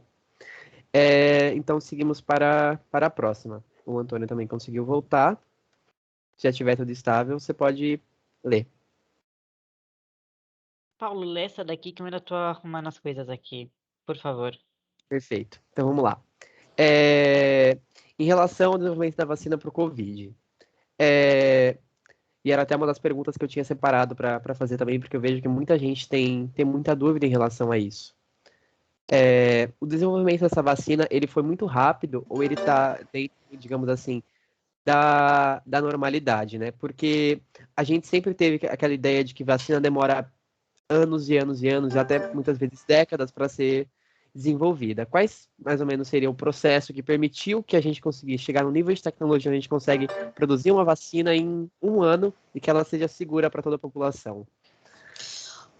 Então, seguimos para a próxima. O Antônio também conseguiu voltar. Se já tiver tudo estável, você pode ler. Paulo, lê essa daqui que eu ainda estou arrumando as coisas aqui, por favor. Perfeito. Então, vamos lá. Em relação ao desenvolvimento da vacina para o Covid, e era até uma das perguntas que eu tinha separado para fazer também, porque eu vejo que muita gente tem muita dúvida em relação a isso. O desenvolvimento dessa vacina, ele foi muito rápido, ou ele está dentro, digamos assim, da normalidade, né? Porque a gente sempre teve aquela ideia de que vacina demora anos e anos e anos, e até muitas vezes décadas para ser desenvolvida. Quais, mais ou menos, seria o processo que permitiu que a gente conseguisse chegar no nível de tecnologia onde a gente consegue produzir uma vacina em 1 ano e que ela seja segura para toda a população?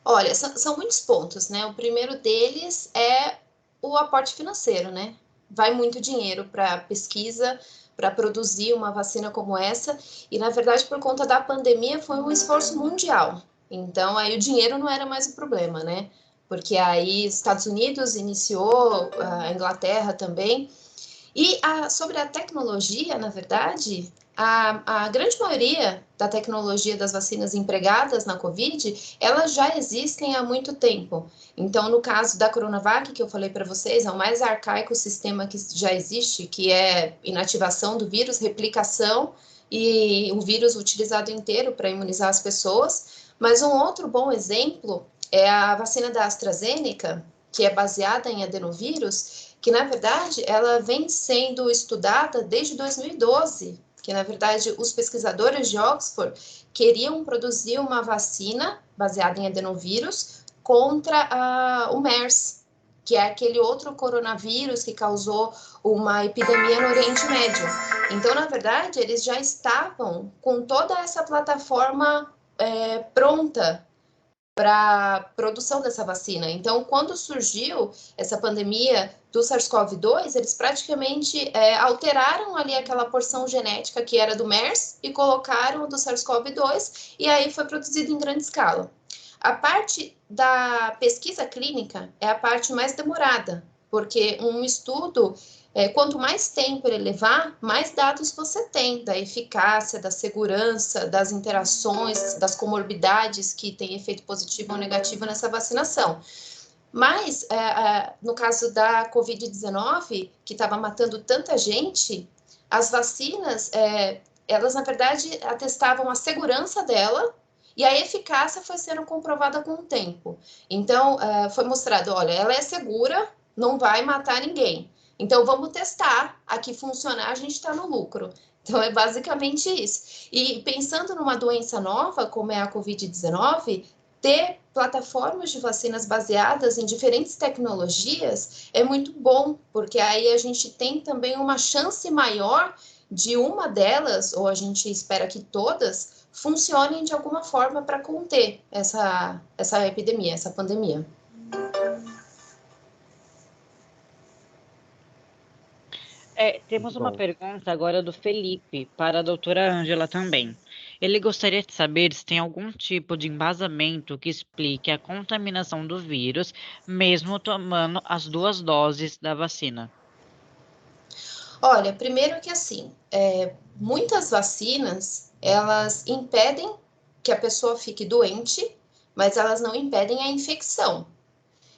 Olha, são muitos pontos, né? O primeiro deles é o aporte financeiro, né? Vai muito dinheiro para pesquisa, para produzir uma vacina como essa, e na verdade, por conta da pandemia, foi um esforço mundial. Então, aí o dinheiro não era mais o problema, né? Porque aí Estados Unidos iniciou, a Inglaterra também. E sobre a tecnologia, na verdade, a grande maioria da tecnologia das vacinas empregadas na Covid, elas já existem há muito tempo. Então, no caso da Coronavac, que eu falei para vocês, é o mais arcaico sistema que já existe, que é inativação do vírus, replicação e o vírus utilizado inteiro para imunizar as pessoas. Mas um outro bom exemplo é a vacina da AstraZeneca, que é baseada em adenovírus, que, na verdade, ela vem sendo estudada desde 2012, que, na verdade, os pesquisadores de Oxford queriam produzir uma vacina baseada em adenovírus contra o MERS, que é aquele outro coronavírus que causou uma epidemia no Oriente Médio. Então, na verdade, eles já estavam com toda essa plataforma pronta para produção dessa vacina. Então, quando surgiu essa pandemia do SARS-CoV-2, eles praticamente alteraram ali aquela porção genética que era do MERS e colocaram do SARS-CoV-2, e aí foi produzido em grande escala. A parte da pesquisa clínica é a parte mais demorada, porque um estudo, quanto mais tempo ele levar, mais dados você tem da eficácia, da segurança, das interações, das comorbidades que têm efeito positivo ou negativo nessa vacinação. Mas, no caso da Covid-19, que estava matando tanta gente, as vacinas, elas, na verdade, atestavam a segurança dela, e a eficácia foi sendo comprovada com o tempo. Então, foi mostrado, olha, ela é segura, não vai matar ninguém. Então, vamos testar, aqui funcionar, a gente está no lucro. Então, é basicamente isso. E pensando numa doença nova, como é a Covid-19, ter plataformas de vacinas baseadas em diferentes tecnologias é muito bom, porque aí a gente tem também uma chance maior de uma delas, ou a gente espera que todas, funcionem de alguma forma para conter essa epidemia, essa pandemia. Temos uma pergunta agora do Felipe, para a doutora Ângela também. Ele gostaria de saber se tem algum tipo de embasamento que explique a contaminação do vírus, mesmo tomando as 2 doses da vacina. Olha, primeiro que assim, muitas vacinas, elas impedem que a pessoa fique doente, mas elas não impedem a infecção.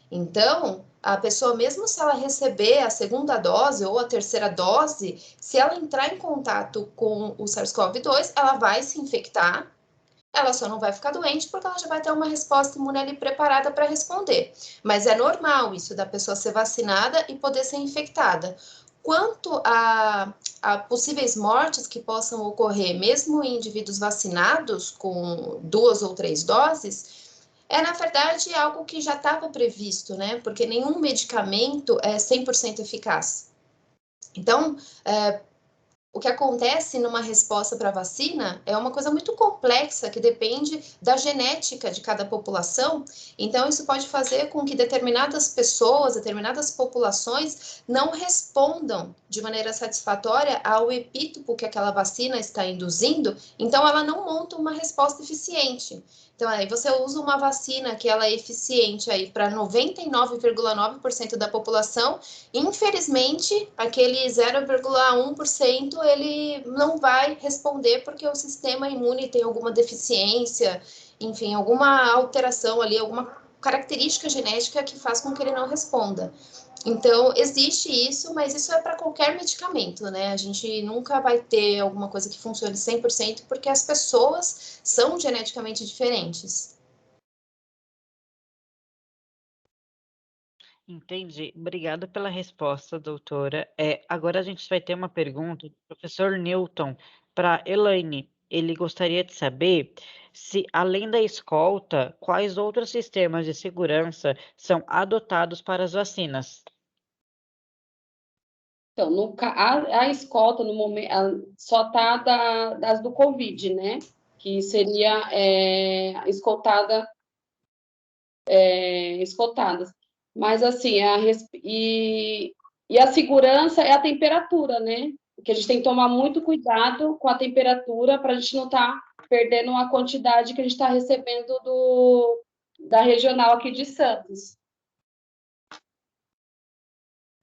Então, a pessoa, mesmo se ela receber a 2ª dose ou a 3ª dose, se ela entrar em contato com o SARS-CoV-2, ela vai se infectar, ela só não vai ficar doente porque ela já vai ter uma resposta imune ali preparada para responder. Mas é normal isso da pessoa ser vacinada e poder ser infectada. Quanto a possíveis mortes que possam ocorrer, mesmo em indivíduos vacinados com 2 ou 3 doses, é, na verdade, algo que já estava previsto, né? Porque nenhum medicamento é 100% eficaz. Então, o que acontece numa resposta para a vacina é uma coisa muito complexa que depende da genética de cada população. Então, isso pode fazer com que determinadas pessoas, determinadas populações não respondam de maneira satisfatória ao epítopo que aquela vacina está induzindo. Então, ela não monta uma resposta eficiente. Então, aí você usa uma vacina que ela é eficiente aí para 99,9% da população. Infelizmente, aquele 0,1% ele não vai responder porque o sistema imune tem alguma deficiência, enfim, alguma alteração ali, alguma característica genética que faz com que ele não responda. Então, existe isso, mas isso é para qualquer medicamento, né? A gente nunca vai ter alguma coisa que funcione 100% porque as pessoas são geneticamente diferentes. Entendi. Obrigada pela resposta, doutora. Agora a gente vai ter uma pergunta do professor Newton para Elaine. Ele gostaria de saber se, além da escolta, quais outros sistemas de segurança são adotados para as vacinas. Então, a escolta, no momento, só está das do Covid, né? Que seria escoltadas. Mas, assim, e a segurança é a temperatura, né? Porque a gente tem que tomar muito cuidado com a temperatura para a gente não estar perdendo a quantidade que a gente está recebendo da regional aqui de Santos.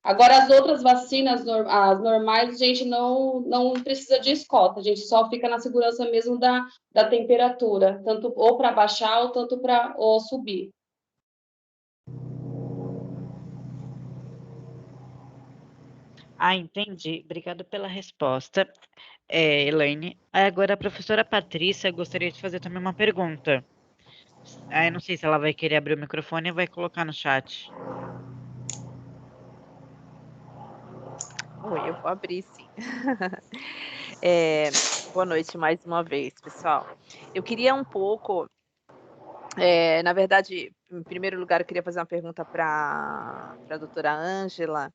Agora, as outras vacinas, as normais, a gente não precisa de escolta, a gente só fica na segurança mesmo da temperatura, tanto ou para baixar ou tanto para subir. Entendi. Obrigada pela resposta, Elaine. Agora, a professora Patrícia gostaria de fazer também uma pergunta. Eu não sei se ela vai querer abrir o microfone ou vai colocar no chat. Oi, eu vou abrir sim. Boa noite mais uma vez, pessoal. Eu queria um pouco, na verdade, em primeiro lugar, eu queria fazer uma pergunta para a doutora Ângela.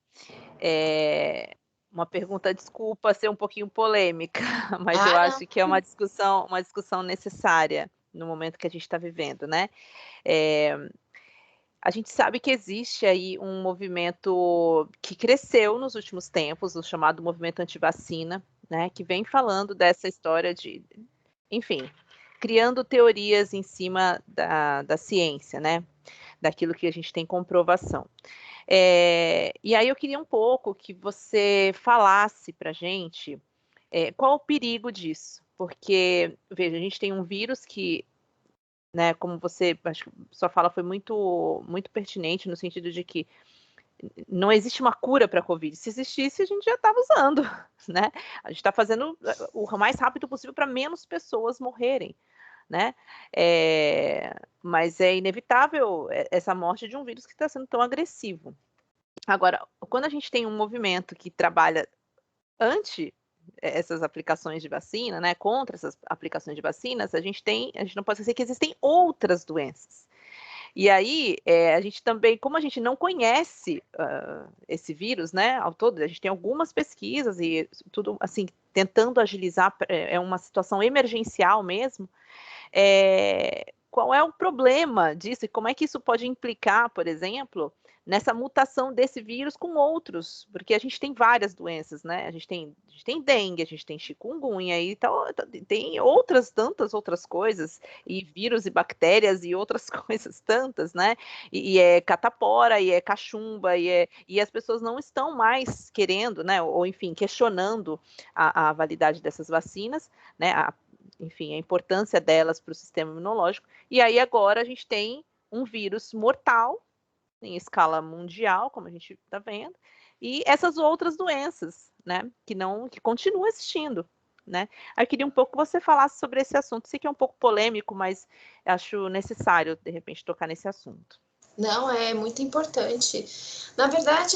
Uma pergunta, desculpa ser um pouquinho polêmica, mas eu acho que é uma discussão necessária no momento que a gente está vivendo, né? A gente sabe que existe aí um movimento que cresceu nos últimos tempos, o chamado movimento antivacina, né, que vem falando dessa história de, enfim, criando teorias em cima da ciência, né, daquilo que a gente tem comprovação. E aí eu queria um pouco que você falasse para a gente qual o perigo disso, porque, veja, a gente tem um vírus que, né, como você, acho que sua fala foi muito, muito pertinente no sentido de que não existe uma cura para a Covid. Se existisse, a gente já estava usando, né? A gente está fazendo o mais rápido possível para menos pessoas morrerem, né? Mas é inevitável essa morte de um vírus que está sendo tão agressivo. Agora, quando a gente tem um movimento que trabalha anti essas aplicações de vacina, né, contra essas aplicações de vacinas, a gente não pode esquecer que existem outras doenças. E aí, a gente também, como a gente não conhece esse vírus, né, ao todo, a gente tem algumas pesquisas e tudo, assim, tentando agilizar, é uma situação emergencial mesmo. Qual é o problema disso e como é que isso pode implicar, por exemplo, nessa mutação desse vírus com outros? Porque a gente tem várias doenças, né? A gente tem dengue, a gente tem chikungunya e tal, tem tantas outras coisas, e vírus e bactérias e outras coisas tantas, né? E é catapora, e é cachumba, e as pessoas não estão mais querendo, né? Ou enfim, questionando a validade dessas vacinas, né? Enfim, a importância delas para o sistema imunológico. E aí agora a gente tem um vírus mortal em escala mundial, como a gente está vendo, e essas outras doenças, né, que continuam existindo. né? Eu queria um pouco que você falasse sobre esse assunto. Sei que é um pouco polêmico, mas acho necessário, de repente, tocar nesse assunto. Não, é muito importante. Na verdade,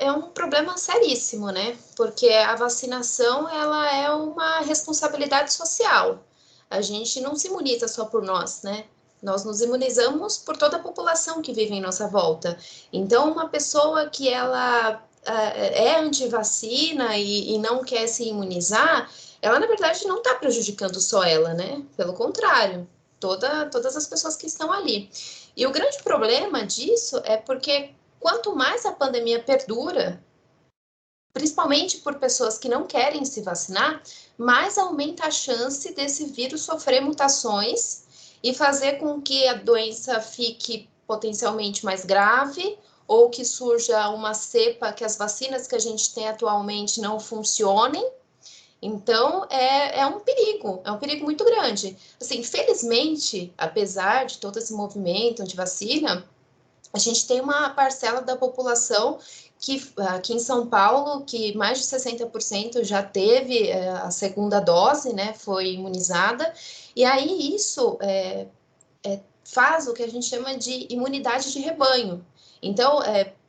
é um problema seríssimo, né? Porque a vacinação, ela é uma responsabilidade social. A gente não se imuniza só por nós, né? Nós nos imunizamos por toda a população que vive em nossa volta. Então, uma pessoa que ela é anti-vacina e não quer se imunizar, ela, na verdade, não está prejudicando só ela, né? Pelo contrário, todas as pessoas que estão ali. E o grande problema disso é porque quanto mais a pandemia perdura, principalmente por pessoas que não querem se vacinar, mais aumenta a chance desse vírus sofrer mutações e fazer com que a doença fique potencialmente mais grave ou que surja uma cepa que as vacinas que a gente tem atualmente não funcionem. Então, é um perigo muito grande. Assim, felizmente, apesar de todo esse movimento anti-vacina, a gente tem uma parcela da população que, aqui em São Paulo, que mais de 60% já teve a segunda dose, né, foi imunizada, e aí isso faz o que a gente chama de imunidade de rebanho. Então,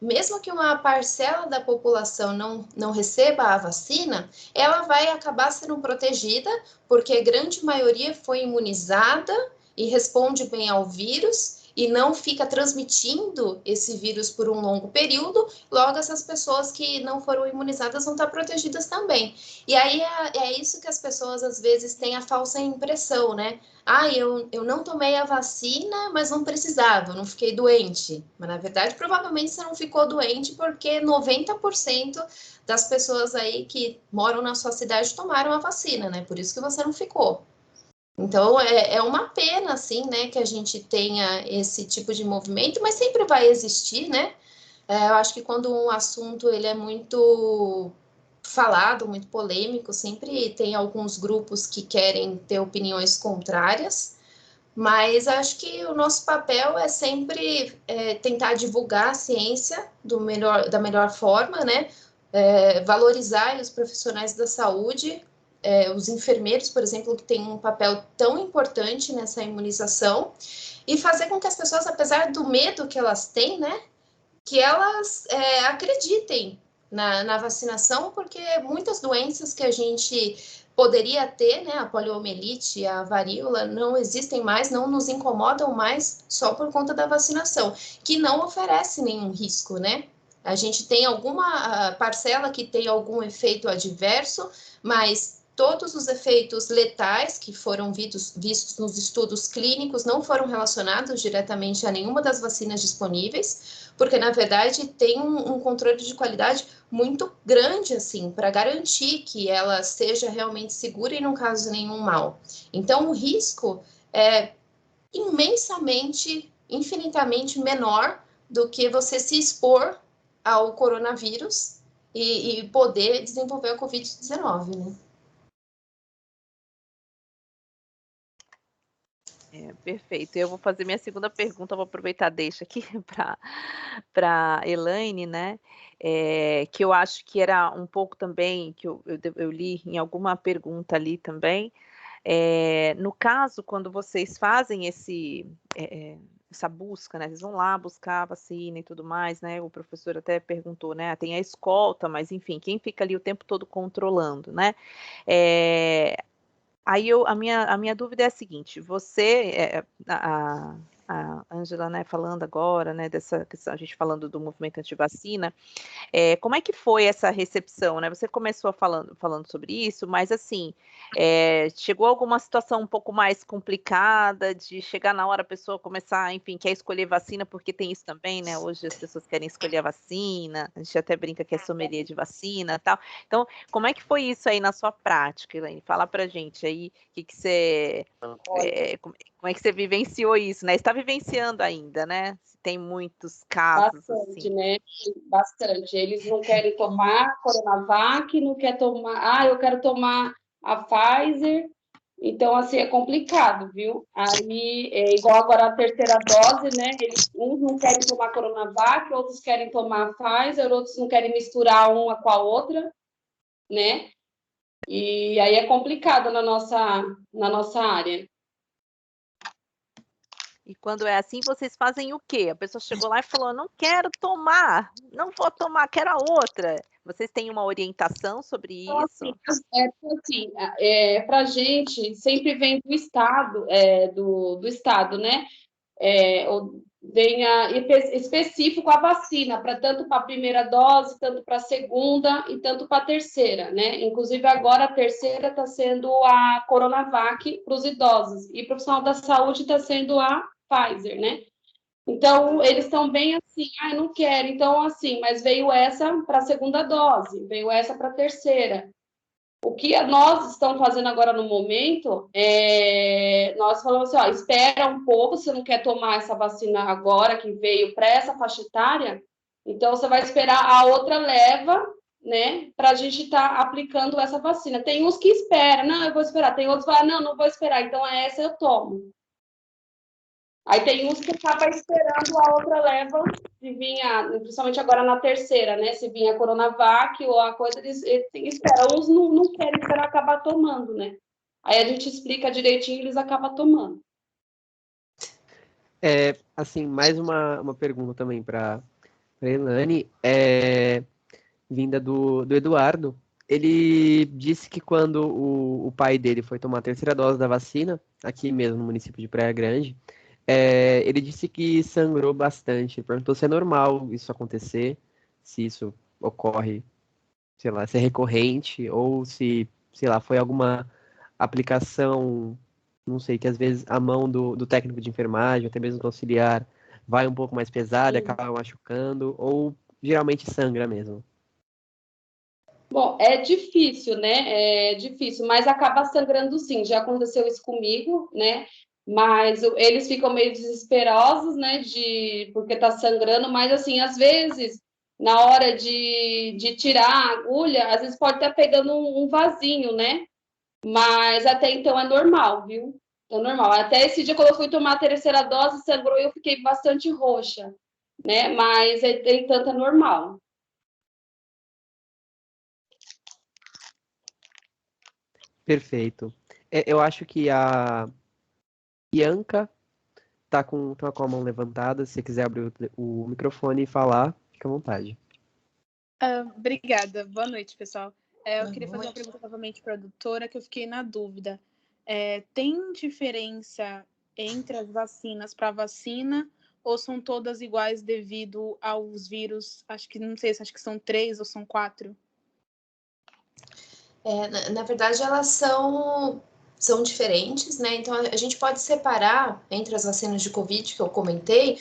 mesmo que uma parcela da população não receba a vacina, ela vai acabar sendo protegida, porque a grande maioria foi imunizada e responde bem ao vírus, e não fica transmitindo esse vírus por um longo período, logo essas pessoas que não foram imunizadas vão estar protegidas também. E aí é isso que as pessoas às vezes têm a falsa impressão, né? Eu não tomei a vacina, mas não precisava, eu não fiquei doente. Mas, na verdade, provavelmente você não ficou doente porque 90% das pessoas aí que moram na sua cidade tomaram a vacina, né? Por isso que você não ficou. Então, é uma pena, assim, né, que a gente tenha esse tipo de movimento, mas sempre vai existir, né? Eu acho que quando um assunto ele é muito falado, muito polêmico, sempre tem alguns grupos que querem ter opiniões contrárias, mas acho que o nosso papel é sempre tentar divulgar a ciência da melhor forma, né? Valorizar os profissionais da saúde, os enfermeiros, por exemplo, que têm um papel tão importante nessa imunização, e fazer com que as pessoas, apesar do medo que elas têm, né, que elas acreditem na vacinação, porque muitas doenças que a gente poderia ter, né, a poliomielite, a varíola, não existem mais, não nos incomodam mais só por conta da vacinação, que não oferece nenhum risco, né? A gente tem alguma parcela que tem algum efeito adverso, mas todos os efeitos letais que foram vistos nos estudos clínicos não foram relacionados diretamente a nenhuma das vacinas disponíveis, porque, na verdade, tem um controle de qualidade muito grande, assim, para garantir que ela seja realmente segura e não cause nenhum mal. Então, o risco é imensamente, infinitamente menor do que você se expor ao coronavírus e poder desenvolver a Covid-19, né? Perfeito. Eu vou fazer minha segunda pergunta, vou aproveitar, deixa aqui para Elaine, né? Que eu acho que era um pouco também, que eu li em alguma pergunta ali também. No caso, quando vocês fazem essa busca, né? Vocês vão lá buscar a vacina e tudo mais, né? O professor até perguntou, né? Tem a escolta, mas enfim, quem fica ali o tempo todo controlando, né? Aí a minha dúvida é a seguinte: a Ângela, né, falando agora, né, dessa questão, a gente falando do movimento antivacina, como é que foi essa recepção, né? Você começou falando sobre isso, mas assim, chegou alguma situação um pouco mais complicada de chegar na hora a pessoa começar, enfim, quer escolher vacina, porque tem isso também, né? Hoje as pessoas querem escolher a vacina, a gente até brinca que é sommelier de vacina e tal. Então, como é que foi isso aí na sua prática, Elaine? Fala pra gente aí o que você. Como é que você vivenciou isso, né? Está vivenciando ainda, né? Tem muitos casos. Bastante, assim. né? Bastante. Eles não querem tomar Coronavac, não quer tomar. Eu quero tomar a Pfizer. Então, assim, é complicado, viu? Aí, é igual agora a terceira dose, né? Uns não querem tomar Coronavac, outros querem tomar a Pfizer, outros não querem misturar uma com a outra, né? E aí é complicado na nossa área. E quando é assim, vocês fazem o quê? A pessoa chegou lá e falou: não quero tomar, não vou tomar, quero a outra. Vocês têm uma orientação sobre Então, isso? para a gente sempre vem do Estado, do Estado, né? Venha específico a vacina, para tanto para a primeira dose, tanto para a segunda e tanto para a terceira, né? Inclusive, agora a terceira está sendo a Coronavac para os idosos, e para o profissional da saúde está sendo a Pfizer, né? Então, eles estão bem assim, não quero, então assim, mas veio essa para a segunda dose, veio essa para a terceira. O que nós estamos fazendo agora no momento nós falamos assim, espera um pouco, você não quer tomar essa vacina agora que veio para essa faixa etária, então você vai esperar a outra leva, né, para a gente estar aplicando essa vacina. Tem uns que esperam, não, eu vou esperar, tem outros que falam, não vou esperar, então essa eu tomo. Aí tem uns que acabam esperando a outra leva, se vinha, principalmente agora na terceira, né? Se vinha a Coronavac ou a coisa, eles esperam. Uns não querem esperar acabar tomando, né? Aí a gente explica direitinho e eles acabam tomando. Assim, mais uma pergunta também para Elane, vinda do Eduardo. Ele disse que quando o pai dele foi tomar a terceira dose da vacina, aqui mesmo no município de Praia Grande, ele disse que sangrou bastante. Ele perguntou se é normal isso acontecer, se isso ocorre, sei lá, se é recorrente, ou se, sei lá, foi alguma aplicação, não sei, que às vezes a mão do técnico de enfermagem, até mesmo do auxiliar, vai um pouco mais pesada e acaba machucando, ou geralmente sangra mesmo. Bom, é difícil, né? É difícil, mas acaba sangrando sim. Já aconteceu isso comigo, né? Mas eles ficam meio desesperosos, né? Porque tá sangrando, mas assim, às vezes, na hora de tirar a agulha, às vezes pode estar pegando um vasinho, né? Mas até então é normal, viu? É normal. Até esse dia, quando eu fui tomar a terceira dose, sangrou e eu fiquei bastante roxa, né? Mas, entanto, é normal. Perfeito. Eu acho que a Bianca tá com a mão levantada. Se você quiser abrir o microfone e falar, fica à vontade. Obrigada. Boa noite, pessoal. Eu queria fazer uma pergunta novamente para a doutora, que eu fiquei na dúvida. Tem diferença entre as vacinas para vacina ou são todas iguais devido aos vírus? Acho que são 3 ou são 4. Na verdade, elas são diferentes, né? Então, a gente pode separar entre as vacinas de Covid que eu comentei,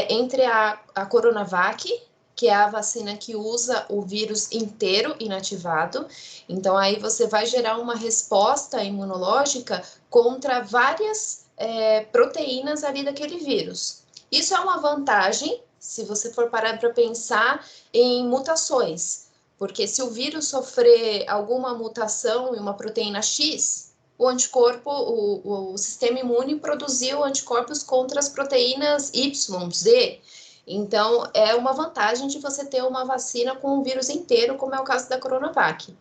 entre a Coronavac, que é a vacina que usa o vírus inteiro inativado. Então, aí você vai gerar uma resposta imunológica contra várias proteínas ali daquele vírus. Isso é uma vantagem, se você for parar para pensar em mutações. Porque se o vírus sofrer alguma mutação em uma proteína X, o anticorpo, o sistema imune produziu anticorpos contra as proteínas Y, Z. Então, é uma vantagem de você ter uma vacina com o vírus inteiro, como é o caso da Coronavac.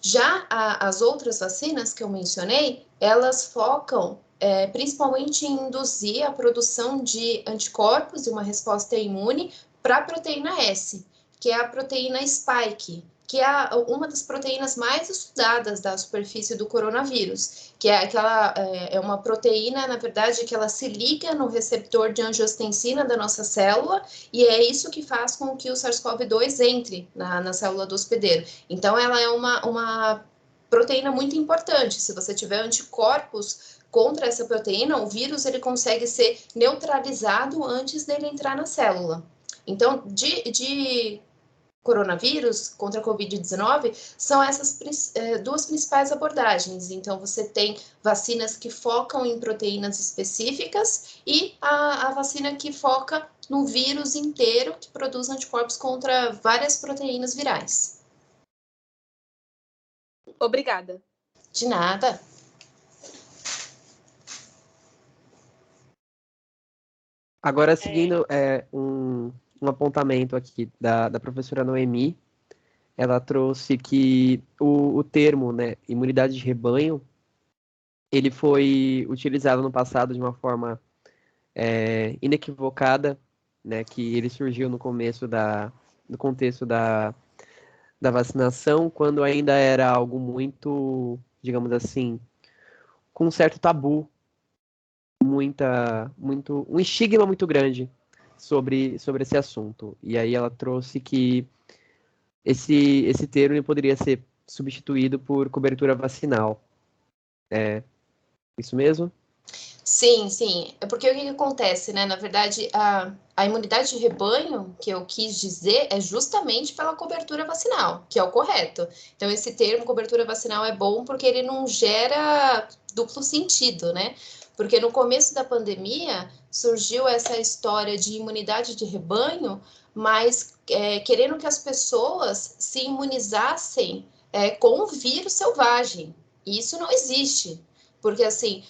Já as outras vacinas que eu mencionei, elas focam principalmente em induzir a produção de anticorpos e uma resposta imune para a proteína S, que é a proteína spike, que é uma das proteínas mais estudadas da superfície do coronavírus, que é aquela uma proteína, na verdade, que ela se liga no receptor de angiotensina da nossa célula, e é isso que faz com que o SARS-CoV-2 entre na célula do hospedeiro. Então, ela é uma proteína muito importante. Se você tiver anticorpos contra essa proteína, o vírus ele consegue ser neutralizado antes dele entrar na célula. Então, de coronavírus contra a Covid-19, são essas duas principais abordagens. Então, você tem vacinas que focam em proteínas específicas e a vacina que foca no vírus inteiro, que produz anticorpos contra várias proteínas virais. Obrigada. De nada. Agora, seguindo um apontamento aqui da professora Noemi, ela trouxe que o termo, né, imunidade de rebanho, ele foi utilizado no passado de uma forma inequivocada, né, que ele surgiu no começo no contexto da vacinação, quando ainda era algo muito, digamos assim, com um certo tabu, um estigma muito grande sobre esse assunto. E aí ela trouxe que esse termo poderia ser substituído por cobertura vacinal. É isso mesmo? Sim, sim. É porque o que acontece, né? Na verdade, a imunidade de rebanho, que eu quis dizer, é justamente pela cobertura vacinal, que é o correto. Então, esse termo cobertura vacinal é bom porque ele não gera duplo sentido, né? Porque no começo da pandemia surgiu essa história de imunidade de rebanho, mas querendo que as pessoas se imunizassem com o vírus selvagem. E isso não existe. Porque, assim,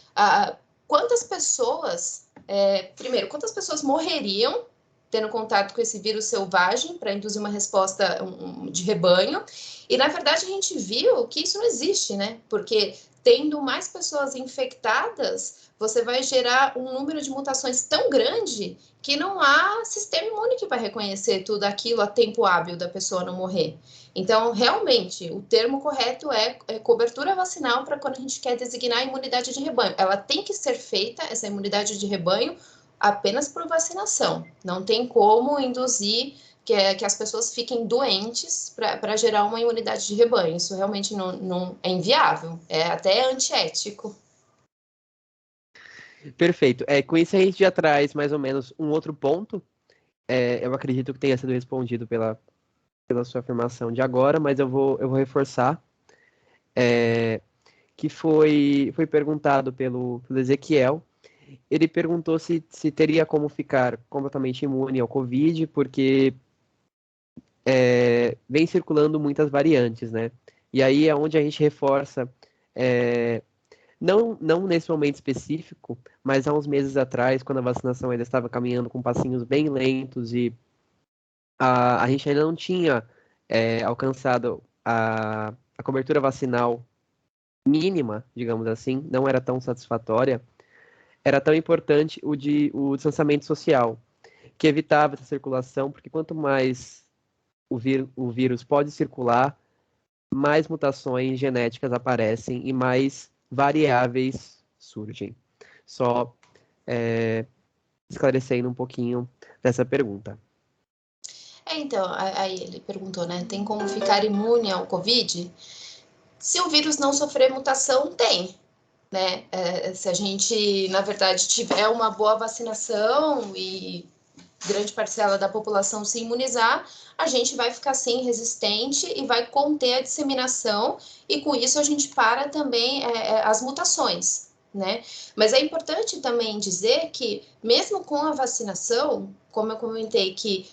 quantas pessoas, quantas pessoas morreriam tendo contato com esse vírus selvagem para induzir uma resposta de rebanho? E, na verdade, a gente viu que isso não existe, né? Porque tendo mais pessoas infectadas, você vai gerar um número de mutações tão grande que não há sistema imune que vai reconhecer tudo aquilo a tempo hábil da pessoa não morrer. Então, realmente, o termo correto é cobertura vacinal para quando a gente quer designar a imunidade de rebanho. Ela tem que ser feita, essa imunidade de rebanho, apenas por vacinação. Não tem como induzir que as pessoas fiquem doentes para gerar uma imunidade de rebanho. Isso realmente não é inviável, é até antiético. Perfeito. Com isso a gente já traz mais ou menos um outro ponto. Eu acredito que tenha sido respondido pela sua afirmação de agora, mas eu vou reforçar. Que foi perguntado pelo Ezequiel. Ele perguntou se teria como ficar completamente imune ao Covid, porque vem circulando muitas variantes, né? E aí é onde a gente reforça, não nesse momento específico, mas há uns meses atrás, quando a vacinação ainda estava caminhando com passinhos bem lentos e a gente ainda não tinha alcançado a cobertura vacinal mínima, digamos assim, não era tão satisfatória, era tão importante o distanciamento social, que evitava essa circulação, porque quanto mais o vírus pode circular, mais mutações genéticas aparecem e mais variáveis surgem. Só esclarecendo um pouquinho dessa pergunta. Então, aí ele perguntou, né? Tem como ficar imune ao Covid? Se o vírus não sofrer mutação, tem. Né? Se a gente, na verdade, tiver uma boa vacinação e grande parcela da população se imunizar, a gente vai ficar sim resistente e vai conter a disseminação, e com isso a gente para também as mutações, né? Mas é importante também dizer que, mesmo com a vacinação, como eu comentei, que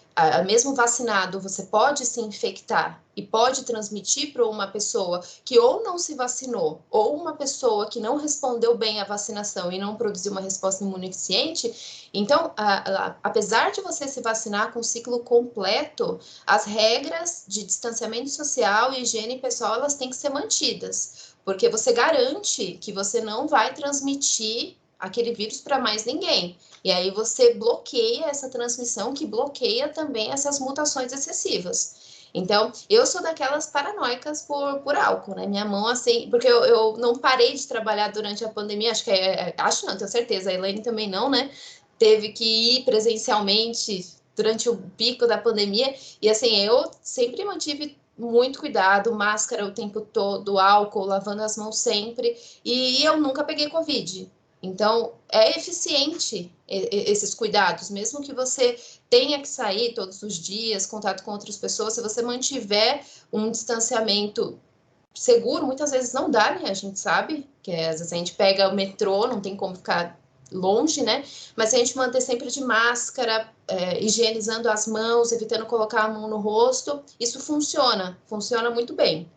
mesmo vacinado você pode se infectar e pode transmitir para uma pessoa que ou não se vacinou, ou uma pessoa que não respondeu bem à vacinação e não produziu uma resposta imunodeficiente. Então, apesar de você se vacinar com o ciclo completo, as regras de distanciamento social e higiene pessoal, elas têm que ser mantidas, porque você garante que você não vai transmitir aquele vírus para mais ninguém. E aí você bloqueia essa transmissão, que bloqueia também essas mutações excessivas. Então, eu sou daquelas paranoicas por álcool, né? Minha mão, assim, porque eu não parei de trabalhar durante a pandemia, acho não, tenho certeza, a Elaine também não, né? Teve que ir presencialmente durante o pico da pandemia, e assim, eu sempre mantive muito cuidado, máscara o tempo todo, álcool, lavando as mãos sempre, e eu nunca peguei Covid. Então, é eficiente esses cuidados, mesmo que você tenha que sair todos os dias, contato com outras pessoas, se você mantiver um distanciamento seguro, muitas vezes não dá, né? A gente sabe que às vezes a gente pega o metrô, não tem como ficar longe, né? Mas se a gente manter sempre de máscara, higienizando as mãos, evitando colocar a mão no rosto, isso funciona muito bem.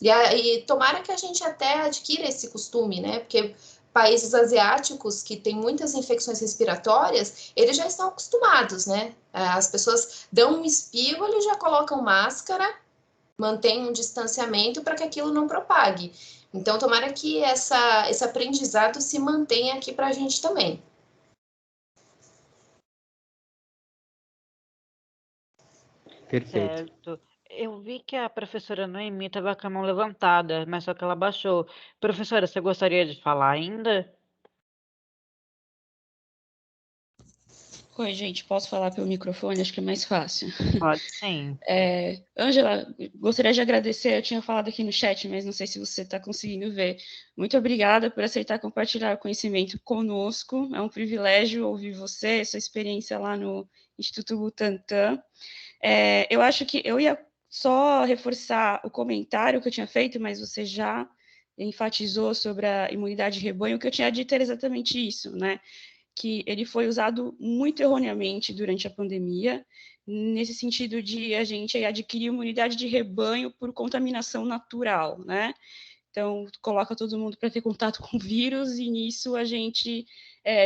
E tomara que a gente até adquira esse costume, né? Porque países asiáticos que têm muitas infecções respiratórias, eles já estão acostumados, né? As pessoas dão um espirro, eles já colocam máscara mantém um distanciamento para que aquilo não propague. Então, tomara que esse aprendizado se mantenha aqui para a gente também. Perfeito. Certo. Eu vi que a professora Noemi estava com a mão levantada, mas só que ela baixou. Professora, você gostaria de falar ainda? Oi, gente, posso falar pelo microfone? Acho que é mais fácil. Pode sim. Ângela, gostaria de agradecer, eu tinha falado aqui no chat, mas não sei se você está conseguindo ver. Muito obrigada por aceitar compartilhar o conhecimento conosco. É um privilégio ouvir você, sua experiência lá no Instituto Butantan. Eu acho que eu ia só reforçar o comentário que eu tinha feito, mas você já enfatizou sobre a imunidade de rebanho. O que eu tinha dito era exatamente isso, né? Que ele foi usado muito erroneamente durante a pandemia, nesse sentido de a gente adquirir imunidade de rebanho por contaminação natural, né? Então, coloca todo mundo para ter contato com o vírus e nisso a gente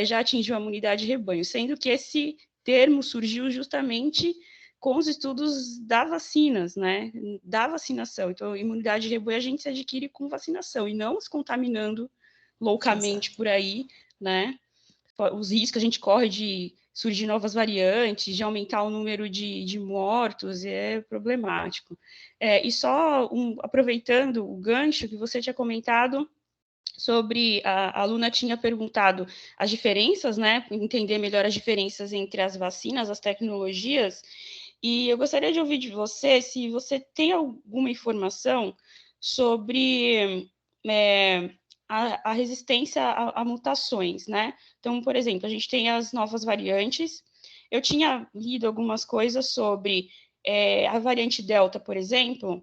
já atingiu a imunidade de rebanho, sendo que esse termo surgiu justamente com os estudos da vacinas, né? Da vacinação. Então, imunidade de rebanho a gente se adquire com vacinação e não se contaminando loucamente por aí, né? Os riscos que a gente corre de surgir novas variantes, de aumentar o número de mortos, é problemático. E só aproveitando o gancho que você tinha comentado sobre, a aluna tinha perguntado as diferenças, né, entender melhor as diferenças entre as vacinas, as tecnologias, e eu gostaria de ouvir de você se você tem alguma informação sobre a resistência a mutações, né? Então, por exemplo, a gente tem as novas variantes. Eu tinha lido algumas coisas sobre a variante Delta, por exemplo.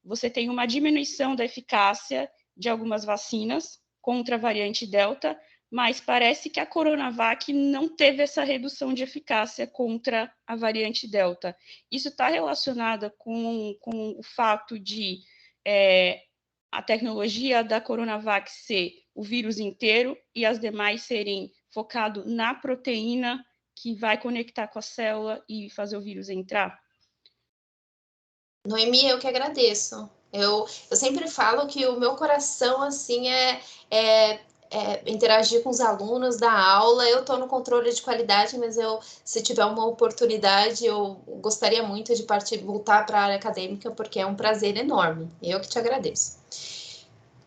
Você tem uma diminuição da eficácia de algumas vacinas contra a variante Delta, mas parece que a Coronavac não teve essa redução de eficácia contra a variante Delta. Isso está relacionado com o fato de a tecnologia da Coronavac ser o vírus inteiro e as demais serem focado na proteína que vai conectar com a célula e fazer o vírus entrar? Noemi, eu que agradeço. Eu sempre falo que o meu coração, assim, é interagir com os alunos da aula. Eu estou no controle de qualidade, mas se tiver uma oportunidade, eu gostaria muito de voltar para a área acadêmica, porque é um prazer enorme. Eu que te agradeço.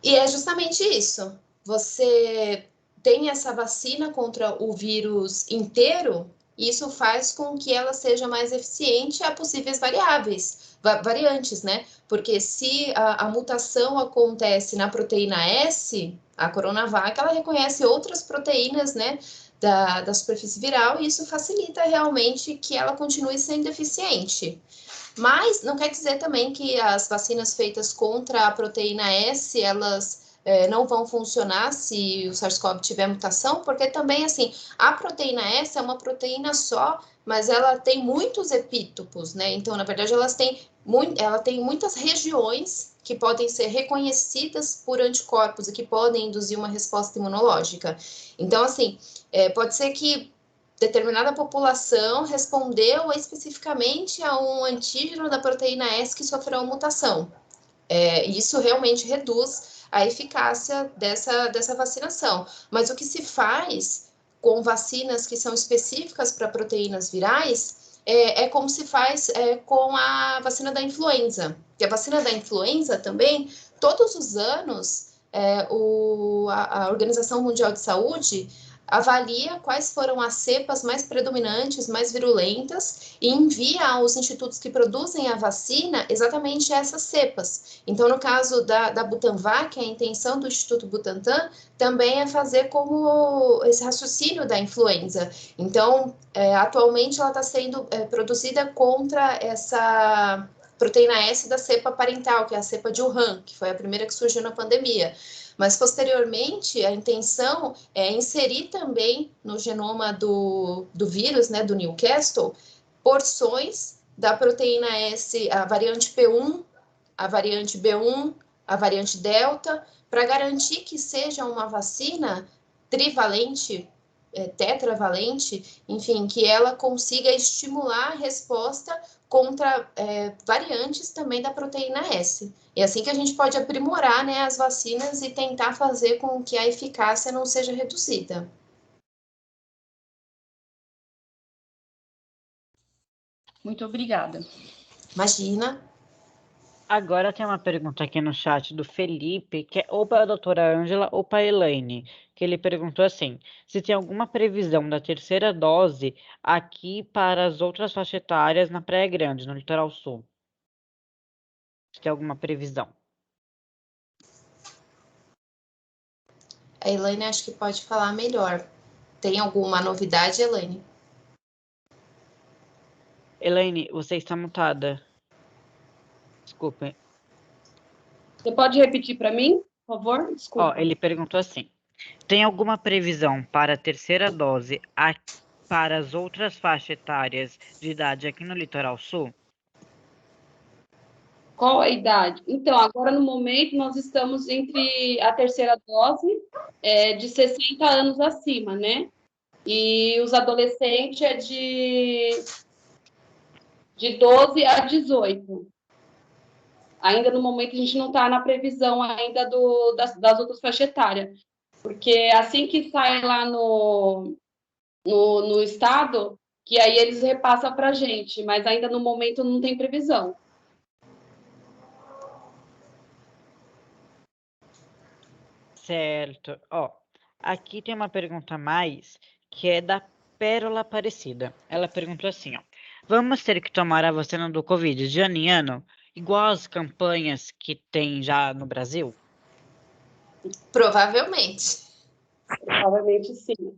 E é justamente isso. Você tem essa vacina contra o vírus inteiro, e isso faz com que ela seja mais eficiente a possíveis variantes, né? Porque se a mutação acontece na proteína S, a Coronavac, ela reconhece outras proteínas, né, da superfície viral, e isso facilita realmente que ela continue sendo eficiente. Mas não quer dizer também que as vacinas feitas contra a proteína S, elas não vão funcionar se o SARS-CoV tiver mutação, porque também, assim, a proteína S é uma proteína só, mas ela tem muitos epítopos, né? Então, na verdade, ela tem muitas regiões que podem ser reconhecidas por anticorpos e que podem induzir uma resposta imunológica. Então, assim, pode ser que determinada população respondeu especificamente a um antígeno da proteína S que sofreu mutação. Isso realmente reduz a eficácia dessa vacinação. Mas o que se faz com vacinas que são específicas para proteínas virais é como se faz com a vacina da influenza. E a vacina da influenza também, todos os anos, a Organização Mundial de Saúde avalia quais foram as cepas mais predominantes, mais virulentas, e envia aos institutos que produzem a vacina exatamente essas cepas. Então, no caso da Butanvac, a intenção do Instituto Butantan também é fazer como esse raciocínio da influenza. Então, atualmente ela está sendo produzida contra essa proteína S da cepa parental, que é a cepa de Wuhan, que foi a primeira que surgiu na pandemia. Mas, posteriormente, a intenção é inserir também no genoma do vírus, né, do Newcastle, porções da proteína S, a variante P1, a variante B1, a variante Delta, para garantir que seja uma vacina trivalente, tetravalente, enfim, que ela consiga estimular a resposta contra variantes também da proteína S. E assim que a gente pode aprimorar, né, as vacinas e tentar fazer com que a eficácia não seja reduzida. Muito obrigada. Imagina. Agora tem uma pergunta aqui no chat do Felipe, que é ou para a doutora Ângela ou para a Elaine, que ele perguntou assim, se tem alguma previsão da terceira dose aqui para as outras faixas etárias na Praia Grande, no Litoral Sul. Se tem alguma previsão. A Elaine acho que pode falar melhor. Tem alguma novidade, Elaine? Elaine, você está mutada. Desculpe. Você pode repetir para mim, por favor? Desculpa. Ó, ele perguntou assim, tem alguma previsão para a terceira dose para as outras faixas etárias de idade aqui no Litoral Sul? Qual a idade? Então, agora no momento nós estamos entre a terceira dose de 60 anos acima, né? E os adolescentes é de 12 a 18. Ainda no momento a gente não está na previsão ainda das outras faixas etárias, porque assim que sai lá no estado, que aí eles repassam para a gente, mas ainda no momento não tem previsão. Certo. Ó, aqui tem uma pergunta a mais, que é da Pérola Aparecida. Ela perguntou assim, ó. Vamos ter que tomar a vacina do Covid de ano em ano, igual as campanhas que tem já no Brasil? Provavelmente. Provavelmente sim.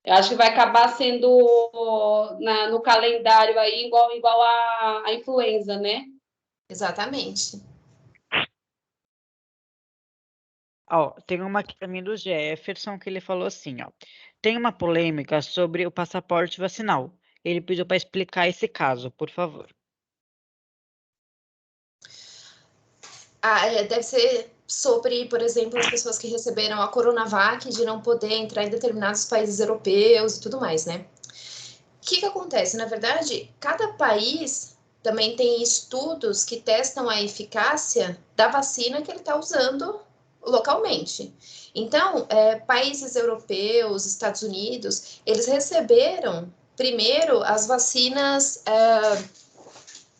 Eu acho que vai acabar sendo no calendário aí igual a influenza, né? Exatamente. Ó, tem uma aqui também do Jefferson que ele falou assim, ó. Tem uma polêmica sobre o passaporte vacinal. Ele pediu para explicar esse caso, por favor. Deve ser sobre, por exemplo, as pessoas que receberam a Coronavac de não poder entrar em determinados países europeus e tudo mais, né? O que acontece? Na verdade, cada país também tem estudos que testam a eficácia da vacina que ele está usando localmente. Então, países europeus, Estados Unidos, eles receberam primeiro as vacinas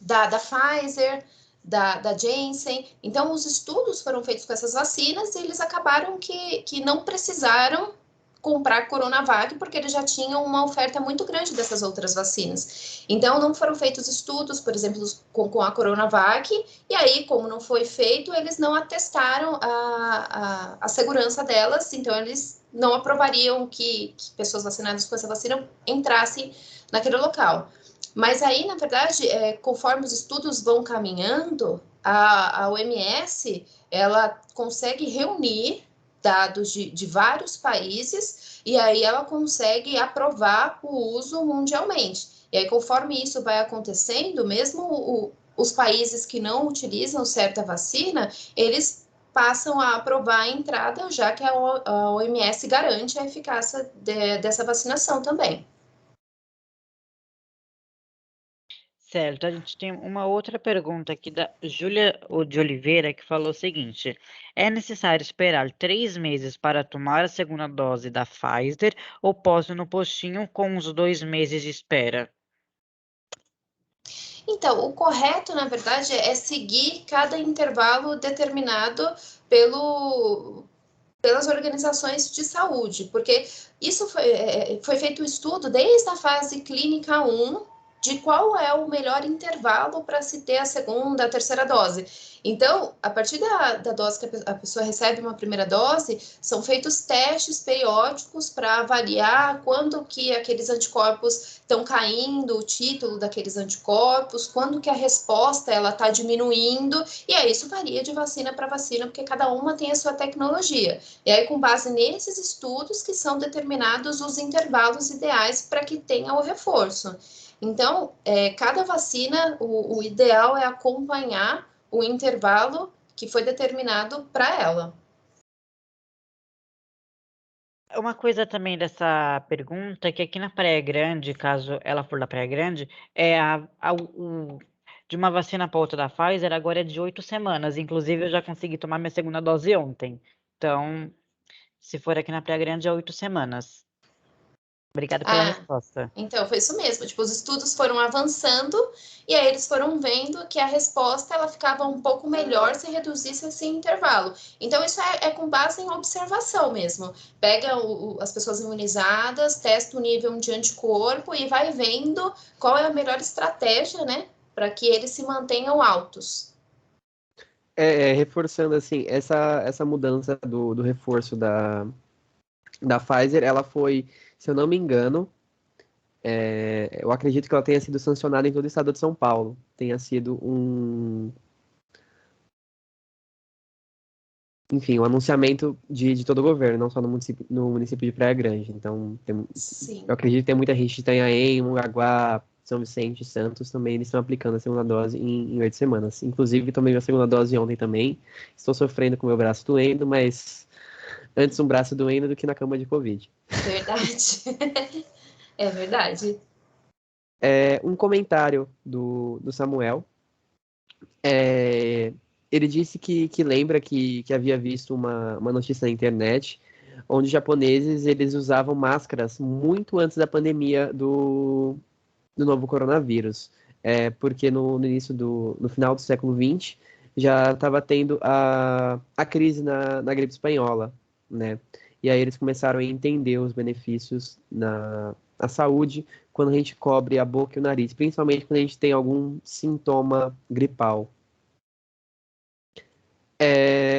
da Pfizer, da Janssen. Então, os estudos foram feitos com essas vacinas e eles acabaram que não precisaram comprar Coronavac, porque eles já tinham uma oferta muito grande dessas outras vacinas. Então, não foram feitos estudos, por exemplo, com a Coronavac, e aí, como não foi feito, eles não atestaram a segurança delas, então eles não aprovariam que pessoas vacinadas com essa vacina entrassem naquele local. Mas aí, na verdade, conforme os estudos vão caminhando, a OMS, ela consegue reunir dados de vários países e aí ela consegue aprovar o uso mundialmente. E aí, conforme isso vai acontecendo, mesmo os países que não utilizam certa vacina, eles passam a aprovar a entrada, já que a OMS garante a eficácia dessa vacinação também. Certo, a gente tem uma outra pergunta aqui da Júlia de Oliveira, que falou o seguinte: é necessário esperar 3 meses para tomar a segunda dose da Pfizer ou posso ir no postinho com os 2 meses de espera? Então, o correto, na verdade, é seguir cada intervalo determinado pelas organizações de saúde, porque isso foi feito um estudo desde a fase clínica 1 de qual é o melhor intervalo para se ter a segunda, a terceira dose. Então, a partir da dose que a pessoa recebe uma primeira dose, são feitos testes periódicos para avaliar quando que aqueles anticorpos estão caindo, o título daqueles anticorpos, quando que a resposta ela está diminuindo, e aí isso varia de vacina para vacina, porque cada uma tem a sua tecnologia. E aí, com base nesses estudos que são determinados os intervalos ideais para que tenha o reforço. Então, cada vacina, o ideal é acompanhar o intervalo que foi determinado para ela. Uma coisa também dessa pergunta, que aqui na Praia Grande, caso ela for da Praia Grande, de uma vacina para outra da Pfizer, agora é de 8 semanas. Inclusive, eu já consegui tomar minha segunda dose ontem. Então, se for aqui na Praia Grande, é 8 semanas. Obrigada pela resposta. Então, foi isso mesmo. Tipo, os estudos foram avançando e aí eles foram vendo que a resposta ela ficava um pouco melhor se reduzisse esse intervalo. Então, isso é com base em observação mesmo. Pega as pessoas imunizadas, testa o nível de anticorpo e vai vendo qual é a melhor estratégia, né, para que eles se mantenham altos. Reforçando, assim, essa mudança do reforço da Pfizer, ela foi, se eu não me engano, eu acredito que ela tenha sido sancionada em todo o estado de São Paulo. Tenha sido enfim, um anunciamento de todo o governo, não só no município de Praia Grande. Então, Sim. eu acredito que tem muita gente de Itanhaém, Mongaguá, São Vicente, Santos, também eles estão aplicando a segunda dose em 8 semanas. Inclusive, tomei a segunda dose ontem também. Estou sofrendo com o meu braço doendo, mas antes um braço doendo do que na cama de Covid. Verdade. É verdade. Um comentário do Samuel. Ele disse que lembra que havia visto uma notícia na internet onde os japoneses eles usavam máscaras muito antes da pandemia do novo coronavírus. Porque no final do século XX já estava tendo a crise na gripe espanhola, né? E aí eles começaram a entender os benefícios na saúde quando a gente cobre a boca e o nariz, principalmente quando a gente tem algum sintoma gripal.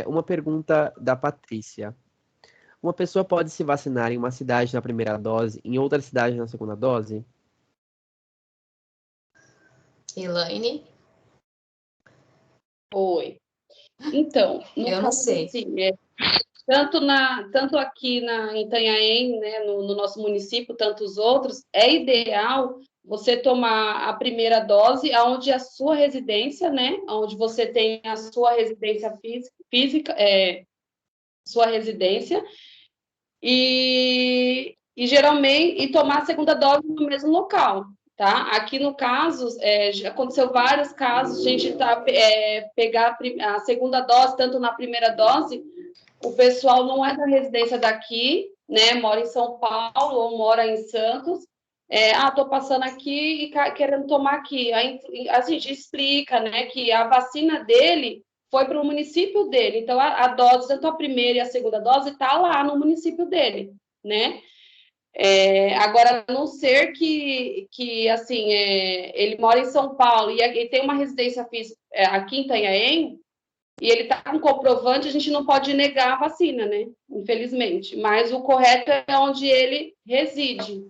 Uma pergunta da Patrícia. Uma pessoa pode se vacinar em uma cidade na primeira dose, em outra cidade na segunda dose? Elaine? Oi. Então, no Eu não caso, sei. assim, tanto aqui em Itanhaém, né, no nosso município, tanto os outros, é ideal você tomar a primeira dose aonde a sua residência, né, onde você tem a sua residência física, sua residência, e geralmente tomar a segunda dose no mesmo local, tá? Aqui no caso, já aconteceu vários casos, a gente pegar a segunda dose, tanto na primeira dose, o pessoal não é da residência daqui, né? Mora em São Paulo ou mora em Santos. Tô passando aqui e querendo tomar aqui. Aí a gente explica, né, que a vacina dele foi para o município dele. Então, a dose, tanto a primeira e a segunda dose, está lá no município dele, né? Agora, a não ser que assim, ele mora em São Paulo e tem uma residência física aqui em Itanhaém, e ele está com comprovante, a gente não pode negar a vacina, né? Infelizmente. Mas o correto é onde ele reside,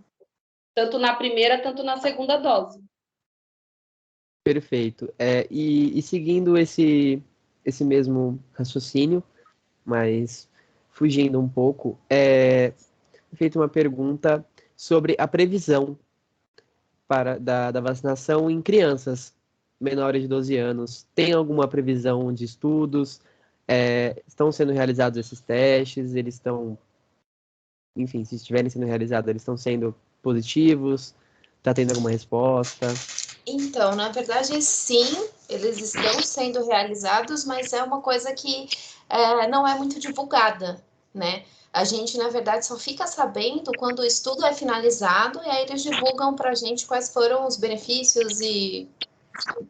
tanto na primeira, tanto na segunda dose. Perfeito. E seguindo esse mesmo raciocínio, mas fugindo um pouco, feita uma pergunta sobre a previsão da vacinação em crianças menores de 12 anos. Tem alguma previsão de estudos? Estão sendo realizados esses testes? Eles estão, enfim, se estiverem sendo realizados, eles estão sendo positivos? Está tendo alguma resposta? Então, na verdade, sim, eles estão sendo realizados, mas é uma coisa que não é muito divulgada, né? A gente, na verdade, só fica sabendo quando o estudo é finalizado e aí eles divulgam para a gente quais foram os benefícios e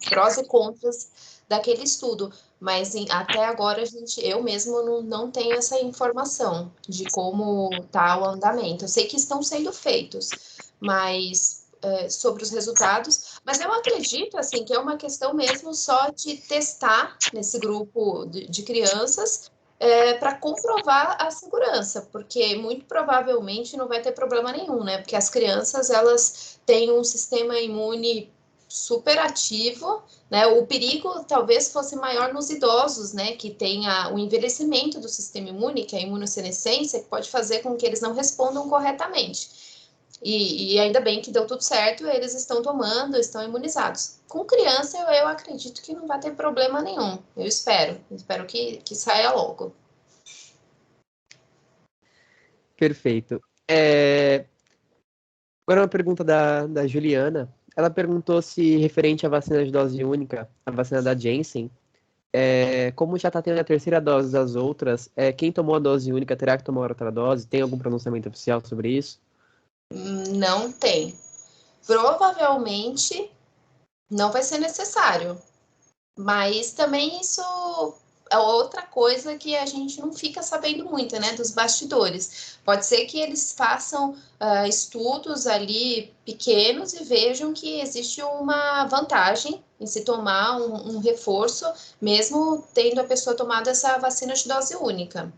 prós e contras daquele estudo. Mas até agora eu mesmo não tenho essa informação de como está o andamento. Eu sei que estão sendo feitos, mas sobre os resultados, mas eu acredito assim que é uma questão mesmo só de testar nesse grupo de crianças para comprovar a segurança, porque muito provavelmente não vai ter problema nenhum, né? Porque as crianças elas têm um sistema imune super ativo, né? O perigo talvez fosse maior nos idosos, né? Que tem o envelhecimento do sistema imune, que é a imunossenescência, que pode fazer com que eles não respondam corretamente. E ainda bem que deu tudo certo, eles estão tomando, estão imunizados. Com criança, eu acredito que não vai ter problema nenhum. Eu espero que saia logo. Perfeito. Agora uma pergunta da Juliana. Ela perguntou se, referente à vacina de dose única, a vacina da Janssen, como já está tendo a terceira dose das outras, quem tomou a dose única terá que tomar outra dose? Tem algum pronunciamento oficial sobre isso? Não tem. Provavelmente não vai ser necessário. Mas também isso é outra coisa que a gente não fica sabendo muito, né, dos bastidores. Pode ser que eles façam estudos ali pequenos e vejam que existe uma vantagem em se tomar um reforço, mesmo tendo a pessoa tomado essa vacina de dose única.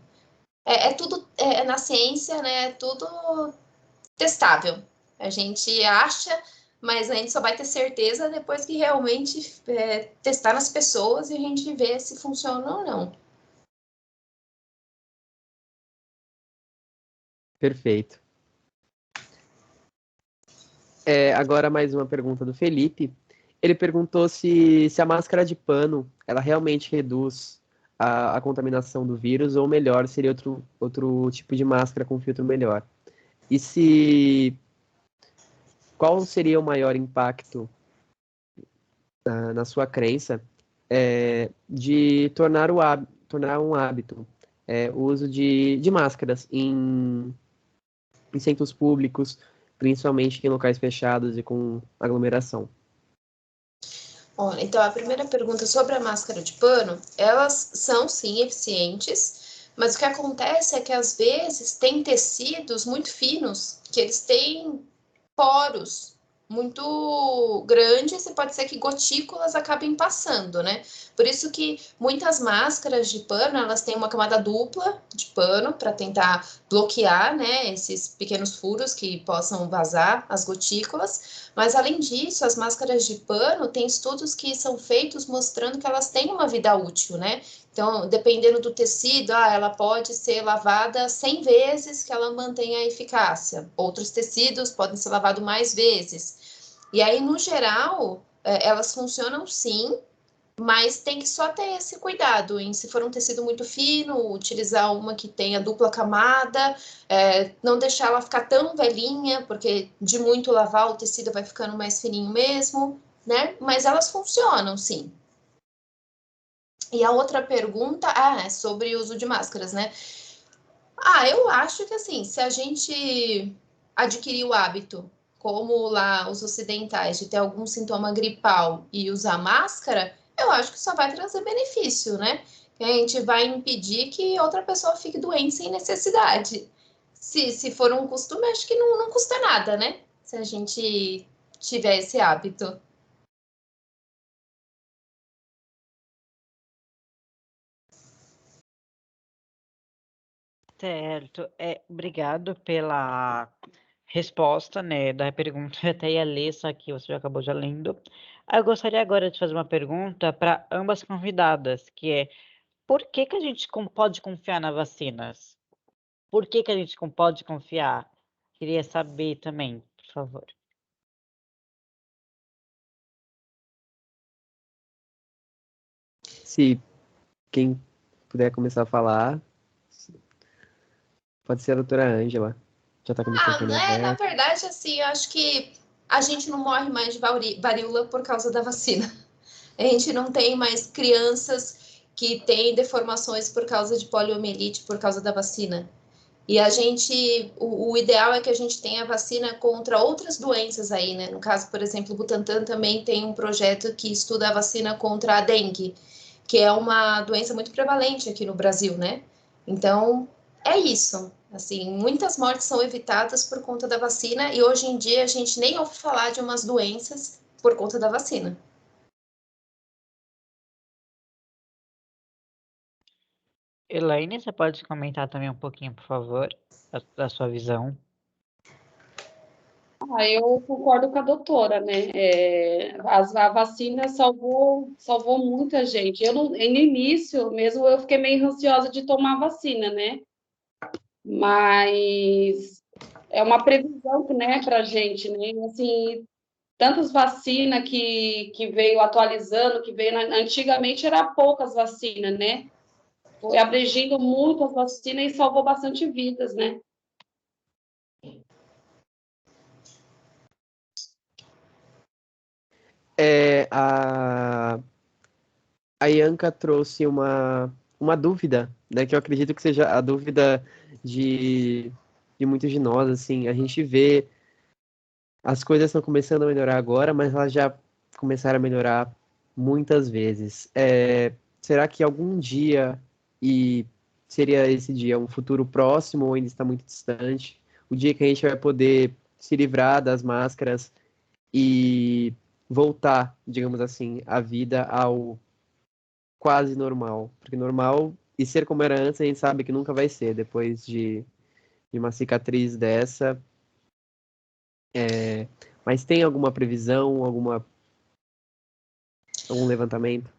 Tudo na ciência, né, é tudo testável. A gente acha, mas a gente só vai ter certeza depois que realmente testar nas pessoas e a gente ver se funciona ou não. Perfeito. Agora mais uma pergunta do Felipe. Ele perguntou se a máscara de pano, ela realmente reduz a contaminação do vírus, ou melhor, seria outro tipo de máscara com filtro melhor. E qual seria o maior impacto na sua crença de tornar um hábito o uso de máscaras em centros públicos, principalmente em locais fechados e com aglomeração? Então, a primeira pergunta sobre a máscara de pano, elas são sim eficientes, mas o que acontece é que às vezes tem tecidos muito finos, que eles têm poros muito grandes e pode ser que gotículas acabem passando, né? Por isso que muitas máscaras de pano, elas têm uma camada dupla de pano para tentar bloquear, né, esses pequenos furos que possam vazar as gotículas. Mas além disso, as máscaras de pano têm estudos que são feitos mostrando que elas têm uma vida útil, né? Então, dependendo do tecido, ela pode ser lavada 100 vezes que ela mantenha a eficácia. Outros tecidos podem ser lavados mais vezes. E aí, no geral, elas funcionam sim, mas tem que só ter esse cuidado em, se for um tecido muito fino, utilizar uma que tenha dupla camada, não deixar ela ficar tão velhinha, porque de muito lavar o tecido vai ficando mais fininho mesmo, né? Mas elas funcionam, sim. E a outra pergunta é sobre o uso de máscaras, né? Eu acho que assim, se a gente adquirir o hábito, como lá os ocidentais, de ter algum sintoma gripal e usar máscara, eu acho que só vai trazer benefício, né? Que a gente vai impedir que outra pessoa fique doente sem necessidade. Se for um costume, acho que não custa nada, né? Se a gente tiver esse hábito. Certo. Obrigado pela resposta, né, da pergunta. Eu até ia ler, só que você já acabou já lendo. Eu gostaria agora de fazer uma pergunta para ambas convidadas, que é: por que a gente pode confiar nas vacinas? Por que a gente pode confiar? Queria saber também, por favor. Se quem puder começar a falar, pode ser a doutora Ângela. Já está com o microfone aberto. Na verdade, assim, eu acho que a gente não morre mais de varíola por causa da vacina. A gente não tem mais crianças que têm deformações por causa de poliomielite, por causa da vacina. E o ideal é que a gente tenha vacina contra outras doenças aí, né? No caso, por exemplo, o Butantan também tem um projeto que estuda a vacina contra a dengue, que é uma doença muito prevalente aqui no Brasil, né? Então, é isso. Assim, muitas mortes são evitadas por conta da vacina e hoje em dia a gente nem ouve falar de umas doenças por conta da vacina. Elaine, você pode comentar também um pouquinho, por favor, da sua visão? Eu concordo com a doutora, né? A vacina salvou muita gente. No início mesmo eu fiquei meio ansiosa de tomar a vacina, né? Mas é uma previsão, né, para a gente, né? Assim, tantas vacinas que veio atualizando, que veio antigamente era poucas vacinas, né? Foi abrangindo muito as vacinas e salvou bastante vidas, né? A Ianca trouxe uma dúvida, né, que eu acredito que seja a dúvida de muitos de nós, assim, a gente vê as coisas estão começando a melhorar agora, mas elas já começaram a melhorar muitas vezes. Será que algum dia, e seria esse dia um futuro próximo ou ainda está muito distante, o dia que a gente vai poder se livrar das máscaras e voltar, digamos assim, a vida ao quase normal? Porque normal e ser como era antes, a gente sabe que nunca vai ser, depois de uma cicatriz dessa. Mas tem alguma previsão, algum levantamento?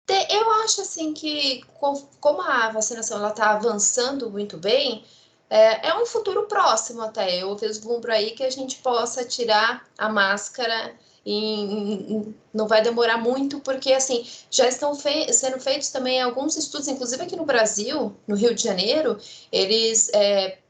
Eu acho assim que, como a vacinação ela está avançando muito bem, é um futuro próximo até. Eu vislumbro aí que a gente possa tirar a máscara e não vai demorar muito, porque assim já estão sendo feitos também alguns estudos, inclusive aqui no Brasil, no Rio de Janeiro, eles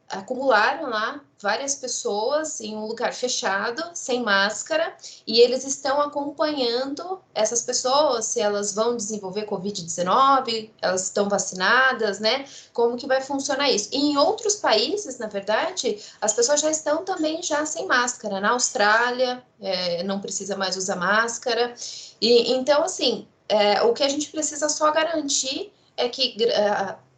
acumularam lá várias pessoas em um lugar fechado, sem máscara, e eles estão acompanhando essas pessoas, se elas vão desenvolver Covid-19, elas estão vacinadas, né? Como que vai funcionar isso? E em outros países, na verdade, as pessoas já estão também já sem máscara. Na Austrália, não precisa mais usar máscara. E então, assim, o que a gente precisa só garantir é que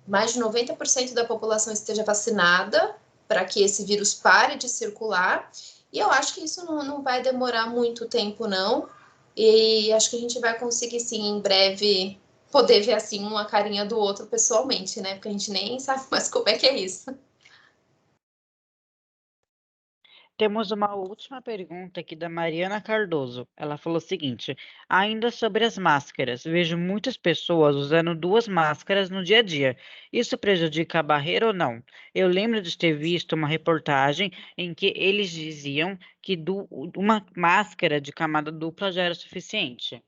mais de 90% da população esteja vacinada para que esse vírus pare de circular. E eu acho que isso não vai demorar muito tempo, não. E acho que a gente vai conseguir, sim, em breve, poder ver, assim, uma carinha do outro pessoalmente, né? Porque a gente nem sabe mais como é que é isso. Temos uma última pergunta aqui da Mariana Cardoso. Ela falou o seguinte: ainda sobre as máscaras, vejo muitas pessoas usando 2 máscaras no dia a dia. Isso prejudica a barreira ou não? Eu lembro de ter visto uma reportagem em que eles diziam que uma máscara de camada dupla já era suficiente.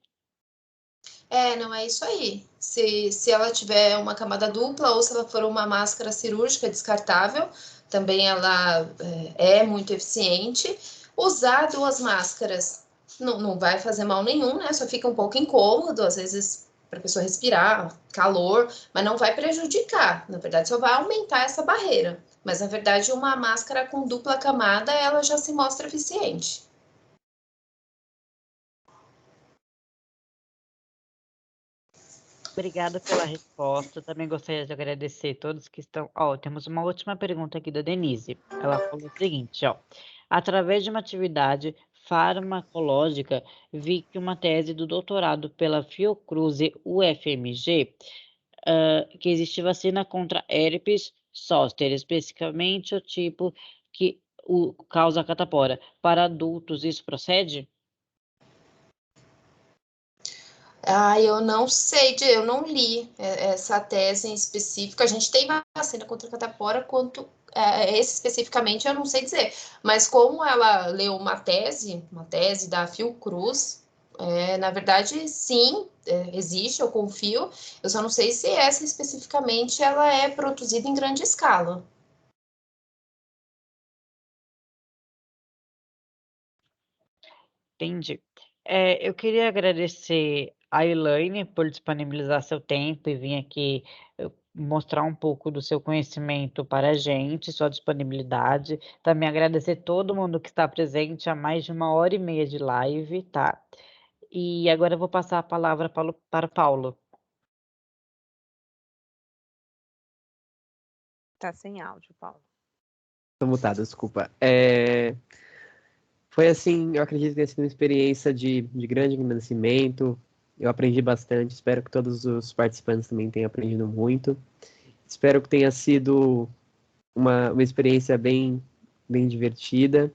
Não é isso aí. Se ela tiver uma camada dupla ou se ela for uma máscara cirúrgica descartável, também ela é muito eficiente. Usar 2 máscaras não vai fazer mal nenhum, né? Só fica um pouco incômodo, às vezes, para a pessoa respirar, calor, mas não vai prejudicar. Na verdade, só vai aumentar essa barreira. Mas, na verdade, uma máscara com dupla camada, ela já se mostra eficiente. Obrigada pela resposta. Também gostaria de agradecer a todos que estão. Temos uma última pergunta aqui da Denise. Ela falou o seguinte, através de uma atividade farmacológica, vi que uma tese do doutorado pela Fiocruz e UFMG, que existe vacina contra herpes zoster, especificamente o tipo que causa catapora. Para adultos, isso procede? Eu não sei, eu não li essa tese em específico. A gente tem vacina contra catapora, quanto esse especificamente eu não sei dizer. Mas como ela leu uma tese da Fiocruz, na verdade, sim, existe, eu confio. Eu só não sei se essa especificamente ela é produzida em grande escala. Entendi. Eu queria agradecer a Elaine por disponibilizar seu tempo e vir aqui mostrar um pouco do seu conhecimento para a gente, sua disponibilidade. Também agradecer todo mundo que está presente há mais de 1h30 de live, tá? E agora eu vou passar a palavra para o Paulo. Tá sem áudio, Paulo. Tô mutado, desculpa. Foi assim, eu acredito que tenha sido uma experiência de grande conhecimento. Eu aprendi bastante, espero que todos os participantes também tenham aprendido muito. Espero que tenha sido uma experiência bem divertida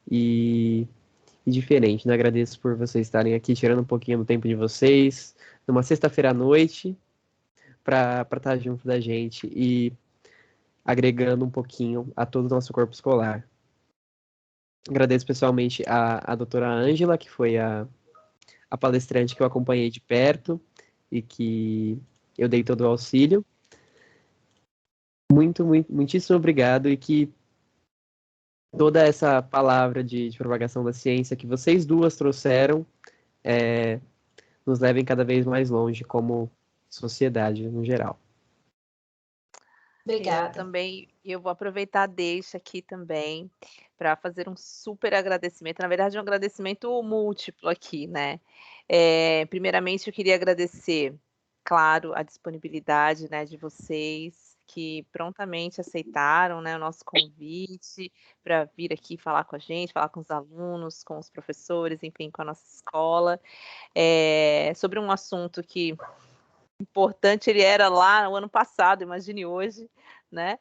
e diferente, né? Agradeço por vocês estarem aqui, tirando um pouquinho do tempo de vocês, numa sexta-feira à noite, para estar junto da gente e agregando um pouquinho a todo o nosso corpo escolar. Agradeço pessoalmente a doutora Ângela, que foi a palestrante que eu acompanhei de perto e que eu dei todo o auxílio. Muitíssimo obrigado e que toda essa palavra de propagação da ciência que vocês duas trouxeram nos levem cada vez mais longe como sociedade no geral. Obrigada. Eu vou aproveitar a deixa aqui também para fazer um super agradecimento, na verdade um agradecimento múltiplo aqui, né? Primeiramente eu queria agradecer, claro, a disponibilidade, né, de vocês que prontamente aceitaram, né, o nosso convite para vir aqui falar com a gente, falar com os alunos, com os professores, enfim, com a nossa escola, sobre um assunto que importante ele era lá no ano passado, imagine hoje, né?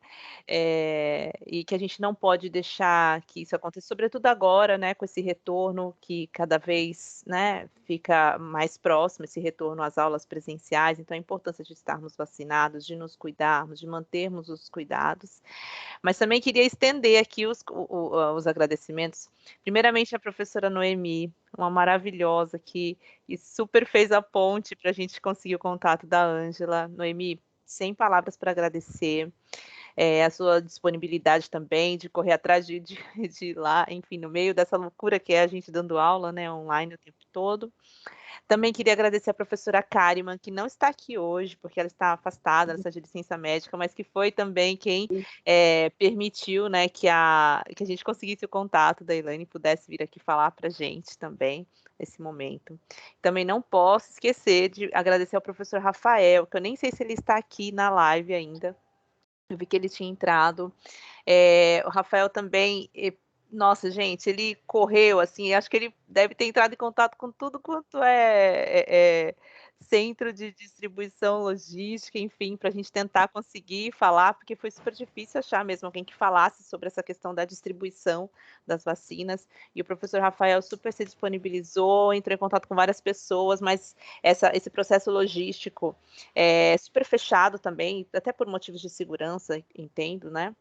E que a gente não pode deixar que isso aconteça, sobretudo agora, né? Com esse retorno que cada vez, né, fica mais próximo, esse retorno às aulas presenciais. Então, a importância de estarmos vacinados, de nos cuidarmos, de mantermos os cuidados. Mas também queria estender aqui os agradecimentos. Primeiramente, a professora Noemi, uma maravilhosa que super fez a ponte para a gente conseguir o contato da Ângela. Noemi, sem palavras para agradecer. A sua disponibilidade também de correr atrás de ir lá, enfim, no meio dessa loucura que é a gente dando aula, né, online o tempo todo. Também queria agradecer a professora Kariman, que não está aqui hoje, porque ela está afastada, ela está de licença médica, mas que foi também quem permitiu, né, que a gente conseguisse o contato da Elaine e pudesse vir aqui falar para a gente também nesse momento. Também não posso esquecer de agradecer ao professor Rafael, que eu nem sei se ele está aqui na live ainda. Eu vi que ele tinha entrado. O Rafael também, nossa, gente, ele correu, assim, acho que ele deve ter entrado em contato com tudo quanto centro de distribuição logística, enfim, para a gente tentar conseguir falar, porque foi super difícil achar mesmo alguém que falasse sobre essa questão da distribuição das vacinas, e o professor Rafael super se disponibilizou, entrou em contato com várias pessoas, mas esse processo logístico é super fechado também, até por motivos de segurança, entendo, né?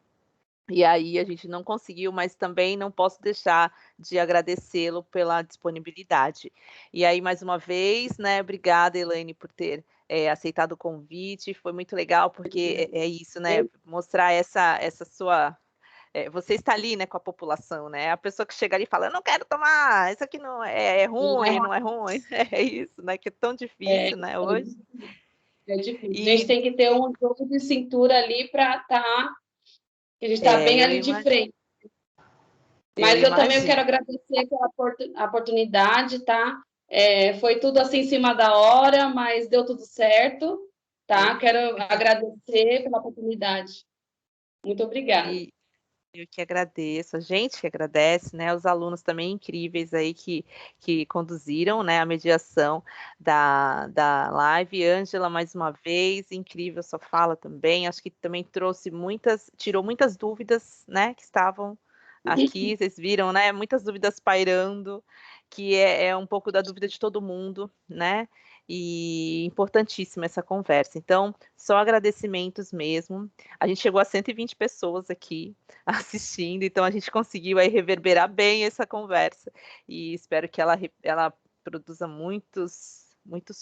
E aí a gente não conseguiu, mas também não posso deixar de agradecê-lo pela disponibilidade. E aí, mais uma vez, né, obrigada, Elaine, por ter aceitado o convite, foi muito legal, porque é isso, né, mostrar essa sua... você está ali, né, com a população, né, a pessoa que chega ali e fala, eu não quero tomar, isso aqui não é ruim, não é ruim, é isso, né, que é tão difícil, né, hoje. É difícil, a gente tem que ter um jogo de cintura ali para estar... que a gente está bem ali de frente. Mas eu também quero agradecer pela oportunidade, tá? Foi tudo assim em cima da hora, mas deu tudo certo, tá? Quero agradecer pela oportunidade. Muito obrigada. E eu que agradeço, a gente que agradece, né? Os alunos também incríveis aí que conduziram, né, a mediação da live. Ângela, mais uma vez, incrível sua fala também. Acho que também tirou muitas dúvidas, né, que estavam aqui, vocês viram, né? Muitas dúvidas pairando, que é um pouco da dúvida de todo mundo, né? E importantíssima essa conversa. Então, só agradecimentos mesmo. A gente chegou a 120 pessoas aqui assistindo, então a gente conseguiu aí reverberar bem essa conversa e espero que ela produza muitos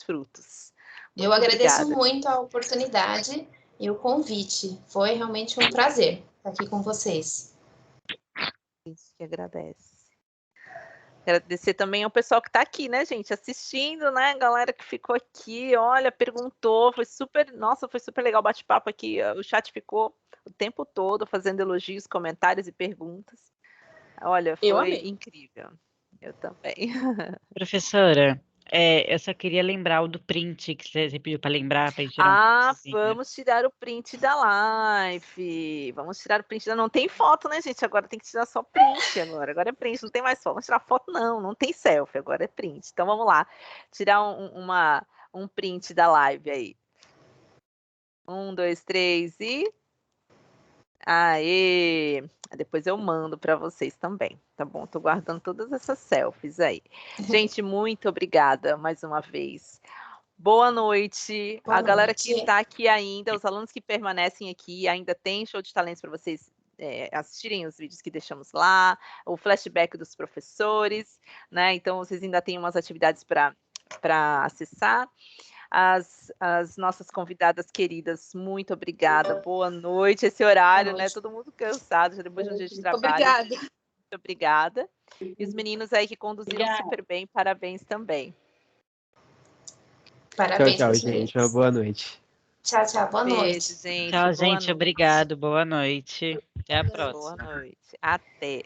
frutos. Eu agradeço muito a oportunidade e o convite. Foi realmente um prazer estar aqui com vocês. Isso que agradece. Agradecer também ao pessoal que está aqui, né, gente, assistindo, né, galera que ficou aqui, olha, perguntou, foi super legal o bate-papo aqui, o chat ficou o tempo todo fazendo elogios, comentários e perguntas. Olha, foi incrível. Eu também. Professora, eu só queria lembrar o do print que você pediu para lembrar, para tirar vamos tirar o print da live. Vamos tirar o print não tem foto, né, gente? Agora tem que tirar só print agora é print, não tem mais foto. Vamos tirar foto não tem selfie, agora é print. Então vamos lá, tirar um print da live aí. 1, 2, 3 e... Aê! Depois eu mando para vocês também, tá bom? Tô guardando todas essas selfies aí. Gente, muito obrigada mais uma vez. Boa noite. Boa galera noite. que está aqui ainda, os alunos que permanecem aqui, ainda tem show de talentos para vocês assistirem os vídeos que deixamos lá, o flashback dos professores, né? Então, vocês ainda têm umas atividades para acessar. As nossas convidadas queridas, muito obrigada, boa noite. Esse horário, né? Todo mundo cansado, já depois de um dia de trabalho. Obrigada. Muito obrigada. E os meninos aí que conduziram Obrigada. super bem, parabéns também. Parabéns Tchau, pros gente. meninos. Uma boa noite. Tchau, boa Beijo, noite. gente. Tchau, Boa gente. noite. Obrigado. Boa noite. Até a Boa próxima. noite. Até.